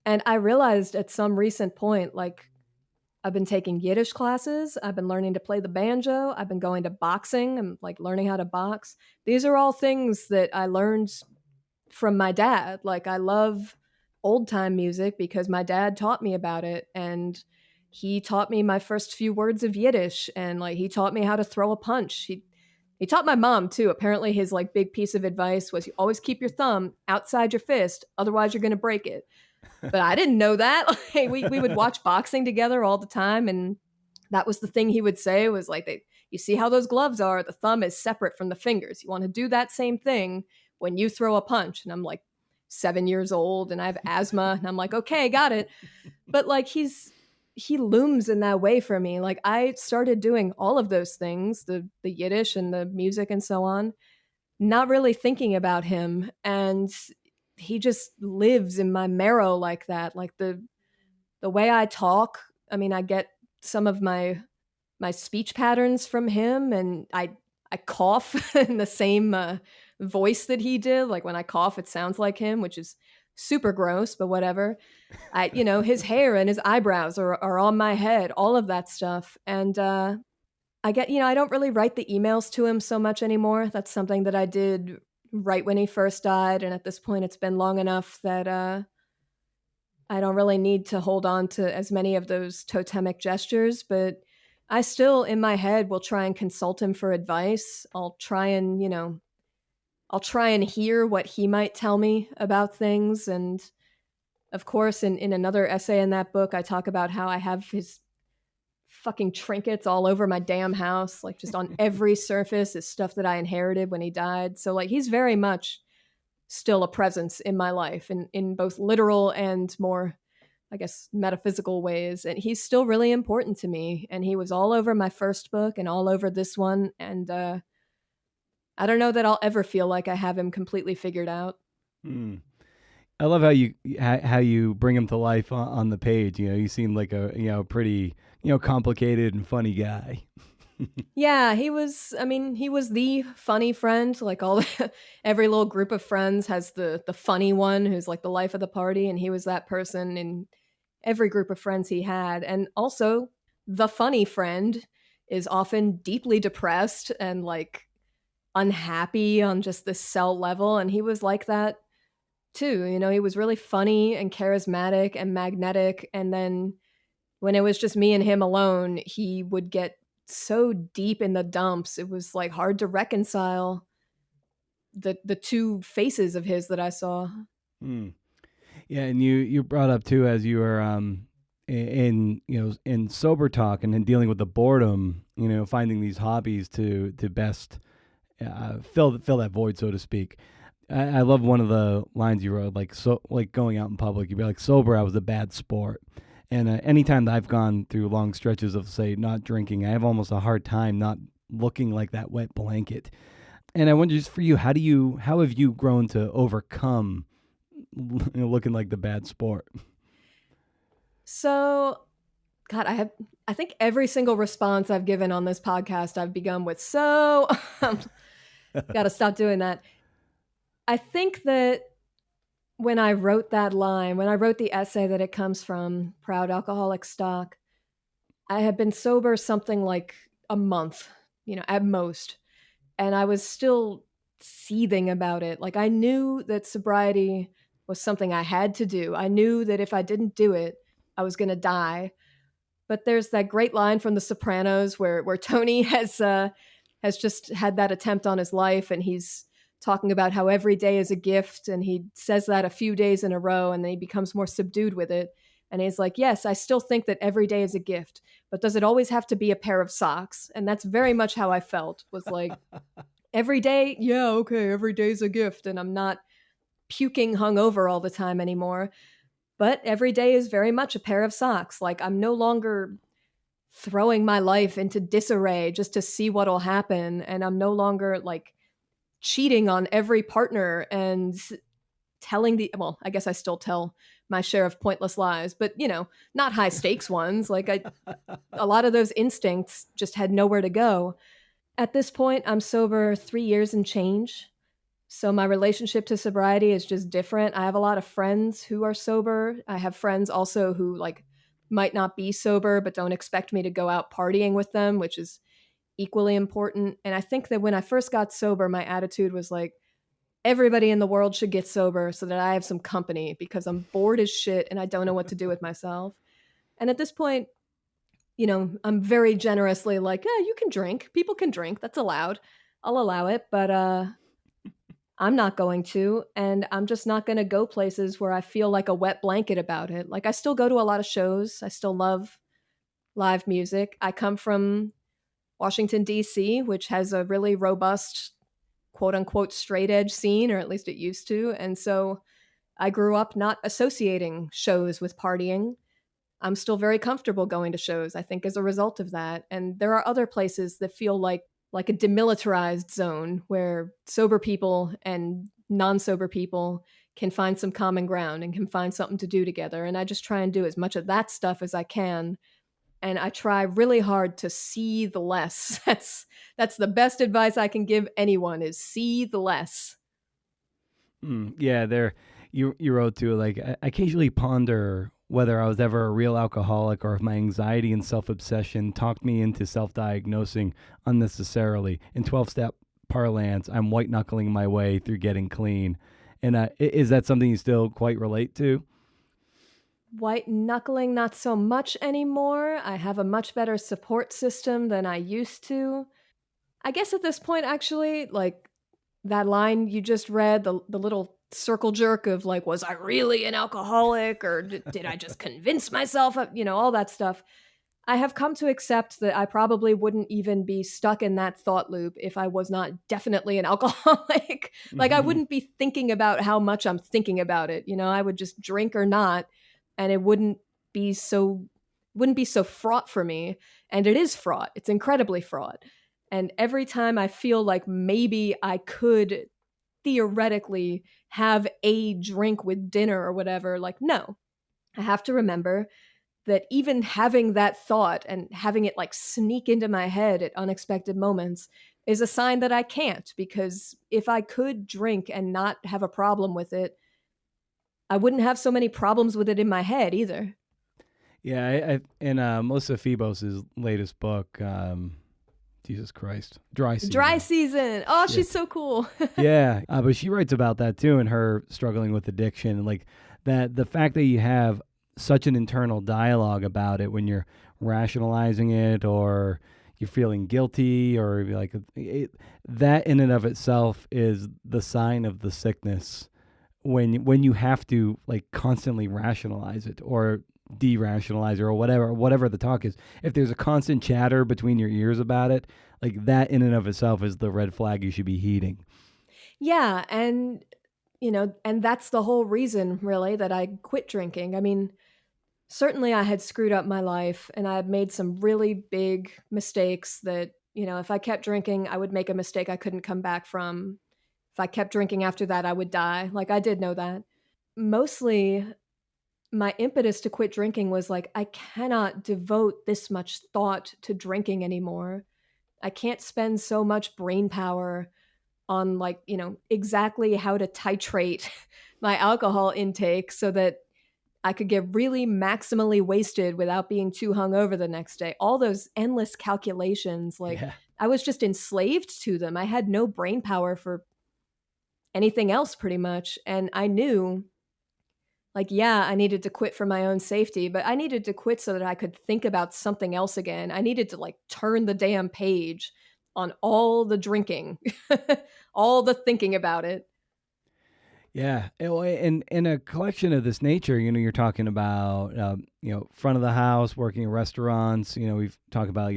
And I realized at some recent point, like, I've been taking Yiddish classes. I've been learning to play the banjo. I've been going to boxing. I'm like learning how to box. These are all things that I learned from my dad. Like, I love old time music because my dad taught me about it. And he taught me my first few words of Yiddish. And like, he taught me how to throw a punch. He taught my mom too. Apparently his like big piece of advice was you always keep your thumb outside your fist. Otherwise you're going to break it. But I didn't know that. Like, we would watch boxing together all the time. And that was the thing he would say was like, you see how those gloves are? The thumb is separate from the fingers. You want to do that same thing when you throw a punch. And I'm like 7 years old and I have asthma. And I'm like, okay, got it. But like, he looms in that way for me. Like, I started doing all of those things, the Yiddish and the music and so on, not really thinking about him. And he just lives in my marrow like that. Like the way I talk, I mean, I get some of my speech patterns from him, and I cough in the same voice that he did. Like when I cough, it sounds like him, which is super gross, but whatever. His hair and his eyebrows are on my head, all of that stuff. And I don't really write the emails to him so much anymore. That's something that I did right when he first died. And at this point, it's been long enough that I don't really need to hold on to as many of those totemic gestures. But I still, in my head, will try and consult him for advice. I'll try and hear what he might tell me about things. And of course, in another essay in that book, I talk about how I have his fucking trinkets all over my damn house, like just on every surface is stuff that I inherited when he died. So like, he's very much still a presence in my life in both literal and more, I guess, metaphysical ways. And he's still really important to me. And he was all over my first book and all over this one. And I don't know that I'll ever feel like I have him completely figured out. I love how you bring him to life on the page. You seem like a pretty complicated and funny guy. Yeah, he was the funny friend. Like every little group of friends has the funny one who's like the life of the party, and he was that person in every group of friends he had. And also, the funny friend is often deeply depressed and like unhappy on just this cell level, and he was like that too. He was really funny and charismatic and magnetic, and then when it was just me and him alone, he would get so deep in the dumps. It was like hard to reconcile the two faces of his that I saw. Yeah, and you brought up too, as you were in sober talk and in dealing with the boredom, finding these hobbies to best fill that void, so to speak. I love one of the lines you wrote, like going out in public, you'd be like, sober, I was a bad sport. And anytime that I've gone through long stretches of, say, not drinking, I have almost a hard time not looking like that wet blanket. And I wonder, just for you, how have you grown to overcome looking like the bad sport? So, God, I think every single response I've given on this podcast, I've begun with, so, got to stop doing that. I think that when I wrote that line, when I wrote the essay that it comes from, Proud Alcoholic Stock, I had been sober something like a month, at most. And I was still seething about it. Like, I knew that sobriety was something I had to do. I knew that if I didn't do it, I was going to die. But there's that great line from The Sopranos where Tony has just had that attempt on his life, and he's talking about how every day is a gift, and he says that a few days in a row, and then he becomes more subdued with it. And he's like, yes, I still think that every day is a gift, but does it always have to be a pair of socks? And that's very much how I felt, was like, every day, yeah, okay, every day's a gift, and I'm not puking hungover all the time anymore. But every day is very much a pair of socks. Like, I'm no longer throwing my life into disarray just to see what'll happen. And I'm no longer like cheating on every partner and telling well, I guess I still tell my share of pointless lies, but not high stakes ones. Like, a lot of those instincts just had nowhere to go. At this point, I'm sober 3 years and change. So my relationship to sobriety is just different. I have a lot of friends who are sober. I have friends also who like might not be sober, but don't expect me to go out partying with them, which is equally important. And I think that when I first got sober, my attitude was like, everybody in the world should get sober so that I have some company because I'm bored as shit and I don't know what to do with myself. And at this point, I'm very generously like, yeah, you can drink. People can drink. That's allowed. I'll allow it. But I'm not going to. And I'm just not going to go places where I feel like a wet blanket about it. Like, I still go to a lot of shows. I still love live music. I come from Washington, D.C., which has a really robust, quote unquote, straight edge scene, or at least it used to. And so I grew up not associating shows with partying. I'm still very comfortable going to shows, I think, as a result of that. And there are other places that feel like a demilitarized zone where sober people and non-sober people can find some common ground and can find something to do together. And I just try and do as much of that stuff as I can. And I try really hard to see the less. That's the best advice I can give anyone is see the less. Yeah, you wrote too, like, I occasionally ponder whether I was ever a real alcoholic or if my anxiety and self-obsession talked me into self-diagnosing unnecessarily. In 12-step parlance, I'm white-knuckling my way through getting clean. And is that something you still quite relate to? White knuckling, not so much anymore. I have a much better support system than I used to. I guess at this point, actually, like that line you just read, the little circle jerk of like, was I really an alcoholic or did I just convince myself of, all that stuff. I have come to accept that I probably wouldn't even be stuck in that thought loop if I was not definitely an alcoholic. Like, I wouldn't be thinking about how much I'm thinking about it. I would just drink or not, and it wouldn't be so fraught for me. And it is fraught. It's incredibly fraught. And every time I feel like maybe I could theoretically have a drink with dinner or whatever, like, no, I have to remember that even having that thought and having it like sneak into my head at unexpected moments is a sign that I can't, because if I could drink and not have a problem with it, I wouldn't have so many problems with it in my head either. Yeah, in Melissa Febos' latest book, Jesus Christ, Dry Season. Dry Season. Oh, Yeah. she's so cool. Yeah, but she writes about that too, and her struggling with addiction, and like that the fact that you have such an internal dialogue about it when you're rationalizing it or you're feeling guilty or like that in and of itself is the sign of the sickness when you have to like constantly rationalize it or de-rationalize it or whatever the talk is. If there's a constant chatter between your ears about it, like that in and of itself is the red flag you should be heeding. Yeah, and and that's the whole reason really that I quit drinking. I mean, certainly I had screwed up my life and I had made some really big mistakes that, if I kept drinking, I would make a mistake I couldn't come back from. If I kept drinking after that, I would die. Like, I did know that. Mostly my impetus to quit drinking was like, I cannot devote this much thought to drinking anymore. I can't spend so much brain power on like, exactly how to titrate my alcohol intake so that I could get really maximally wasted without being too hungover the next day. All those endless calculations, like I was just enslaved to them. I had no brain power for anything else pretty much. And I knew like, yeah, I needed to quit for my own safety, but I needed to quit so that I could think about something else again. I needed to like turn the damn page on all the drinking, all the thinking about it. Yeah, and in a collection of this nature, you're talking about, front of the house, working in restaurants. We've talked about,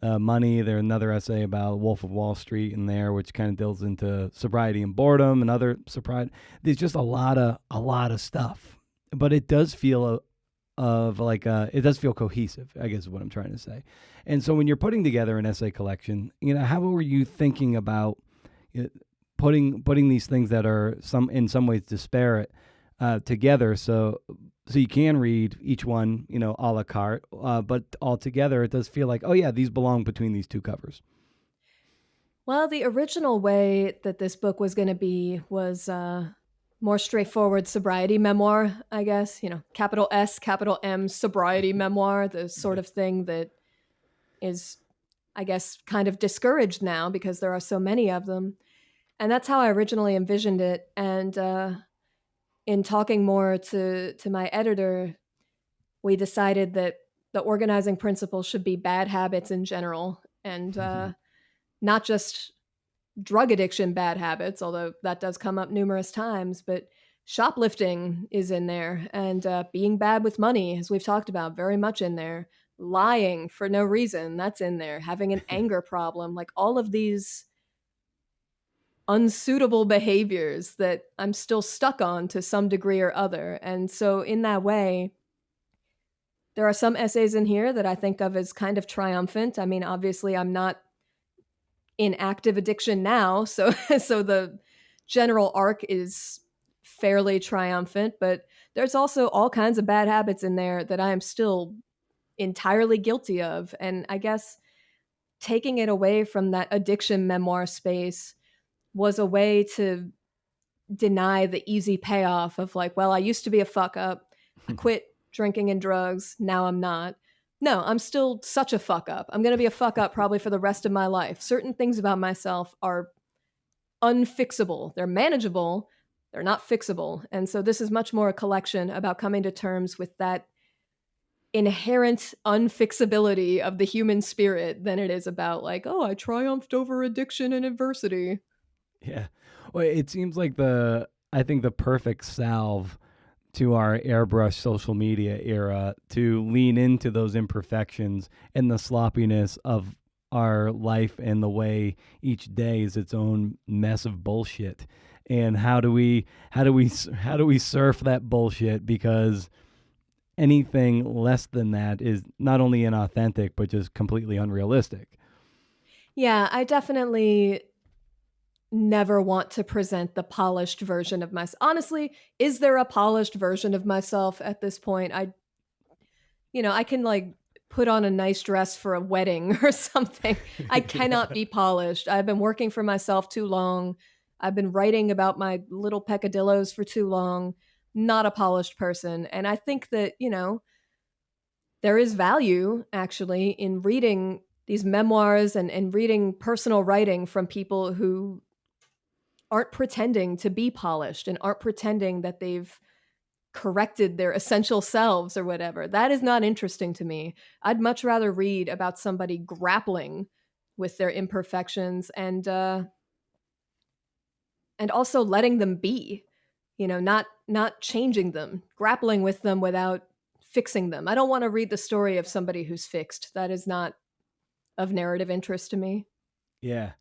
money. There's another essay about Wolf of Wall Street in there, which kind of delves into sobriety and boredom and other sobriety. There's just a lot of stuff, but it does feel it does feel cohesive, I guess is what I'm trying to say. And so when you're putting together an essay collection, how were you thinking about putting these things that are in some ways disparate together, so you can read each one, a la carte, but all together it does feel like, oh yeah, these belong between these two covers. Well, the original way that this book was going to be was more straightforward sobriety memoir, I guess, capital S, capital M, sobriety memoir, the sort of thing that is, I guess, kind of discouraged now because there are so many of them. And that's how I originally envisioned it. And in talking more to my editor, we decided that the organizing principle should be bad habits in general, and not just drug addiction bad habits, although that does come up numerous times, but shoplifting is in there, and being bad with money, as we've talked about, very much in there. Lying for no reason, that's in there. Having an anger problem, like all of these unsuitable behaviors that I'm still stuck on to some degree or other. And so in that way, there are some essays in here that I think of as kind of triumphant. I mean, obviously I'm not in active addiction now, so the general arc is fairly triumphant, but there's also all kinds of bad habits in there that I am still entirely guilty of. And I guess taking it away from that addiction memoir space was a way to deny the easy payoff of like, well, I used to be a fuck up. I quit drinking and drugs. Now I'm not. No, I'm still such a fuck up. I'm going to be a fuck up probably for the rest of my life. Certain things about myself are unfixable. They're manageable. They're not fixable. And so this is much more a collection about coming to terms with that inherent unfixability of the human spirit than it is about like, oh, I triumphed over addiction and adversity. Yeah. Well, it seems like I think the perfect salve to our airbrush social media era to lean into those imperfections and the sloppiness of our life and the way each day is its own mess of bullshit. And how do we surf that bullshit, because anything less than that is not only inauthentic but just completely unrealistic. Yeah, I definitely never want to present the polished version of myself. Honestly, is there a polished version of myself at this point? I can like put on a nice dress for a wedding or something. I cannot be polished. I've been working for myself too long. I've been writing about my little peccadillos for too long. Not a polished person. And I think that, there is value actually in reading these memoirs and reading personal writing from people who aren't pretending to be polished and aren't pretending that they've corrected their essential selves or whatever. That is not interesting to me. I'd much rather read about somebody grappling with their imperfections and also letting them be, not changing them, grappling with them without fixing them. I don't want to read the story of somebody who's fixed. That is not of narrative interest to me. Yeah.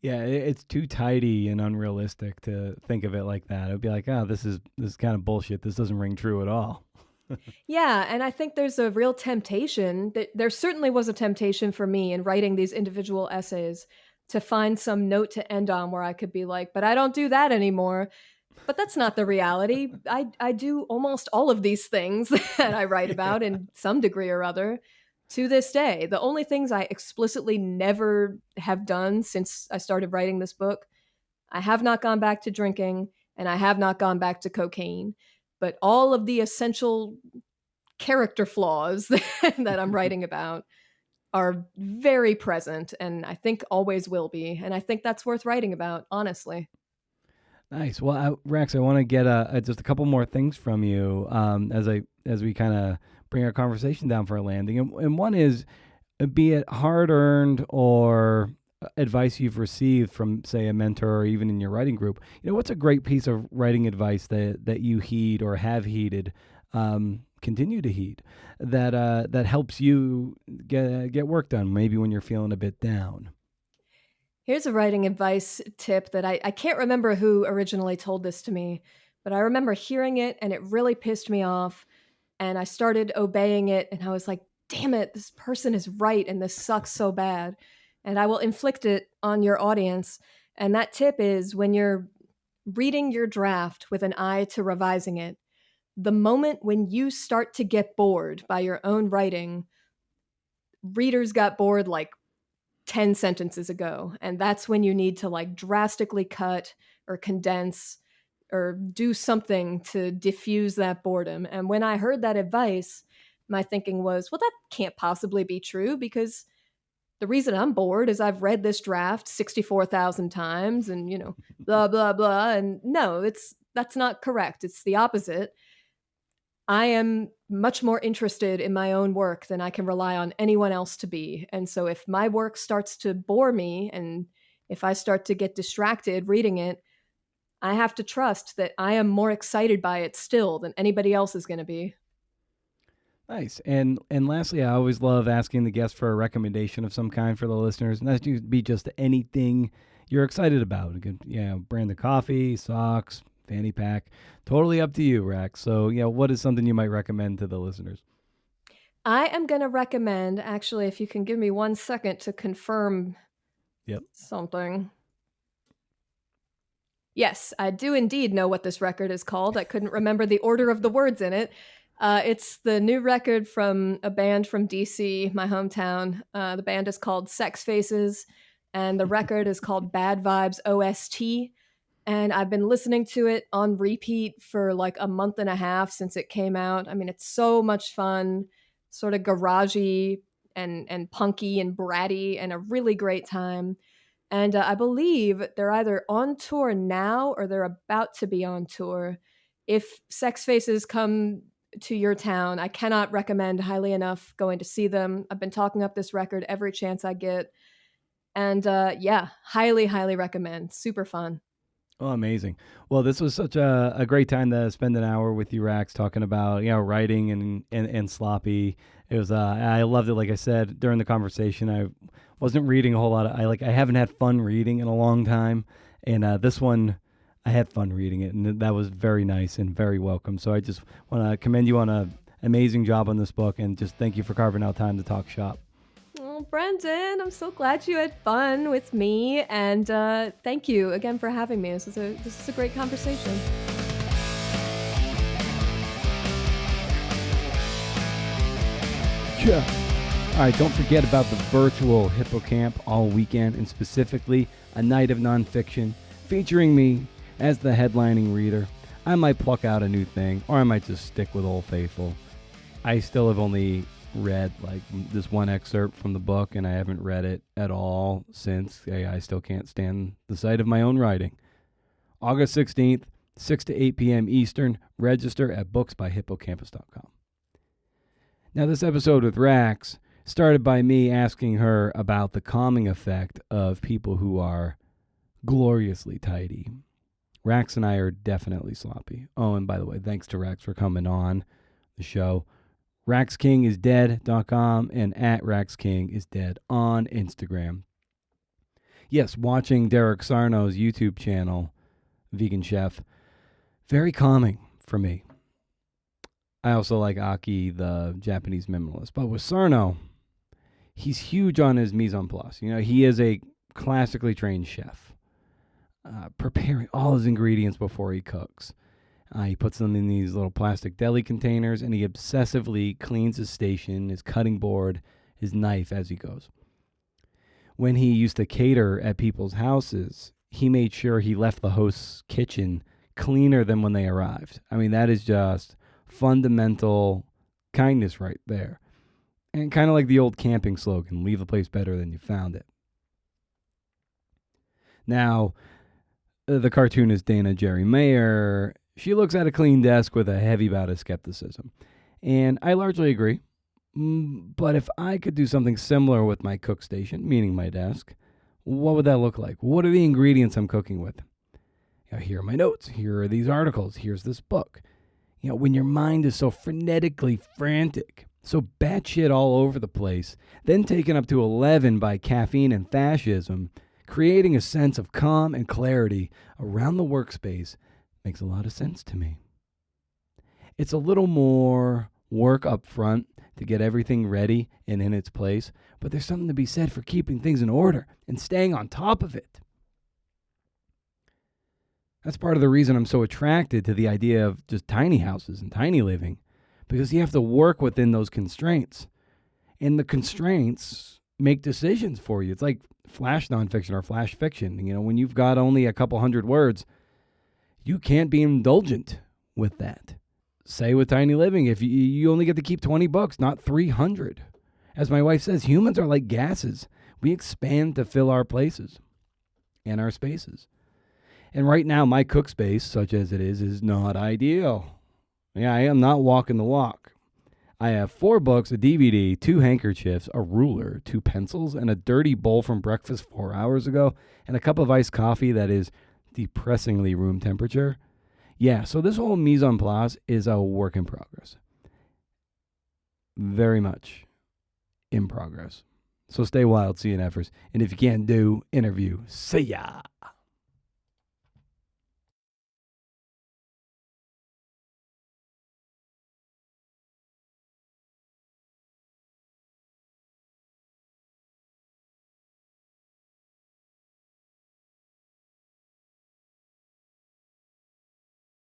Yeah, it's too tidy and unrealistic to think of it like that. It'd be like, oh, this is kind of bullshit. This doesn't ring true at all. Yeah, and I think there's a real temptation. There certainly was a temptation for me in writing these individual essays to find some note to end on where I could be like, but I don't do that anymore. But that's not the reality. I do almost all of these things that I write about in some degree or other. To this day, the only things I explicitly never have done since I started writing this book, I have not gone back to drinking and I have not gone back to cocaine. But all of the essential character flaws that I'm writing about are very present and I think always will be. And I think that's worth writing about, honestly. Nice. Well, Rax, I want to get just a couple more things from you as we kind of bring our conversation down for a landing. And one is, be it hard-earned or advice you've received from, say, a mentor or even in your writing group, what's a great piece of writing advice that you heed or have heeded continue to heed, that helps you get work done, maybe when you're feeling a bit down. Here's a writing advice tip that I can't remember who originally told this to me, but I remember hearing it and it really pissed me off. And I started obeying it and I was like, damn it, this person is right and this sucks so bad. And I will inflict it on your audience. And that tip is when you're reading your draft with an eye to revising it, the moment when you start to get bored by your own writing, readers got bored like 10 sentences ago. And that's when you need to like drastically cut or condense or do something to diffuse that boredom. And when I heard that advice, my thinking was, well, that can't possibly be true because the reason I'm bored is I've read this draft 64,000 times and, blah, blah, blah. And no, that's not correct. It's the opposite. I am much more interested in my own work than I can rely on anyone else to be. And so if my work starts to bore me and if I start to get distracted reading it, I have to trust that I am more excited by it still than anybody else is going to be. Nice. And lastly, I always love asking the guest for a recommendation of some kind for the listeners. And that could be just anything you're excited about. It could, brand of coffee, socks, fanny pack. Totally up to you, Rax. So, what is something you might recommend to the listeners? I am going to recommend, actually, if you can give me 1 second to confirm something. Yes, I do indeed know what this record is called. I couldn't remember the order of the words in it. It's the new record from a band from DC, my hometown. The band is called Sex Faces, and the record is called Bad Vibes OST. And I've been listening to it on repeat for like a month and a half since it came out. I mean, it's so much fun, sort of garagey and punky and bratty, and a really great time. And I believe they're either on tour now or they're about to be on tour. If Sex Faces come to your town, I cannot recommend highly enough going to see them. I've been talking up this record every chance I get. And highly, highly recommend. Super fun. Oh, amazing. Well, this was such a great time to spend an hour with you, Rax, talking about, writing and sloppy. It was, I loved it. Like I said, during the conversation, I wasn't reading a whole lot. I haven't had fun reading in a long time. And this one, I had fun reading it. And that was very nice and very welcome. So I just want to commend you on an amazing job on this book. And just thank you for carving out time to talk shop. Oh, Brendan, I'm so glad you had fun with me, and thank you again for having me. This is a great conversation. Yeah. All right, don't forget about the virtual Hippocamp all weekend, and specifically a night of nonfiction featuring me as the headlining reader. I might pluck out a new thing, or I might just stick with Old Faithful. I still have only read like this one excerpt from the book, and I haven't read it at all since. I still can't stand the sight of my own writing. August 16th, 6 to 8 p.m. Eastern. Register at booksbyhippocampus.com. Now, this episode with Rax started by me asking her about the calming effect of people who are gloriously tidy. Rax and I are definitely sloppy. Oh, and by the way, thanks to Rax for coming on the show. RaxKingIsDead.com and at RaxKingIsDead on Instagram. Yes, watching Derek Sarno's YouTube channel, Vegan Chef, very calming for me. I also like Aki, the Japanese minimalist. But with Sarno, he's huge on his mise en place. He is a classically trained chef, preparing all his ingredients before he cooks. He puts them in these little plastic deli containers, and he obsessively cleans his station, his cutting board, his knife as he goes. When he used to cater at people's houses, he made sure he left the host's kitchen cleaner than when they arrived. I mean, that is just fundamental kindness right there. And kind of like the old camping slogan, leave the place better than you found it. Now, the cartoonist Dana Jerry Mayer, she looks at a clean desk with a heavy bout of skepticism. And I largely agree. But if I could do something similar with my cook station, meaning my desk, what would that look like? What are the ingredients I'm cooking with? Here are my notes. Here are these articles. Here's this book. When your mind is so frenetically frantic, so batshit all over the place, then taken up to 11 by caffeine and fascism, creating a sense of calm and clarity around the workspace makes a lot of sense to me. It's a little more work up front to get everything ready and in its place, but there's something to be said for keeping things in order and staying on top of it. That's part of the reason I'm so attracted to the idea of just tiny houses and tiny living, because you have to work within those constraints. And the constraints make decisions for you. It's like flash nonfiction or flash fiction. When you've got only a couple hundred words, you can't be indulgent with that. Say with tiny living, if you only get to keep 20 books, not 300. As my wife says, humans are like gases. We expand to fill our places and our spaces. And right now, my cook space, such as it is not ideal. I am not walking the walk. I have 4 books, a DVD, 2 handkerchiefs, a ruler, 2 pencils, and a dirty bowl from breakfast 4 hours ago, and a cup of iced coffee that is depressingly room temperature. So this whole mise en place is a work in progress. Very much in progress. So stay wild, see you in efforts. And if you can't do, interview. See ya.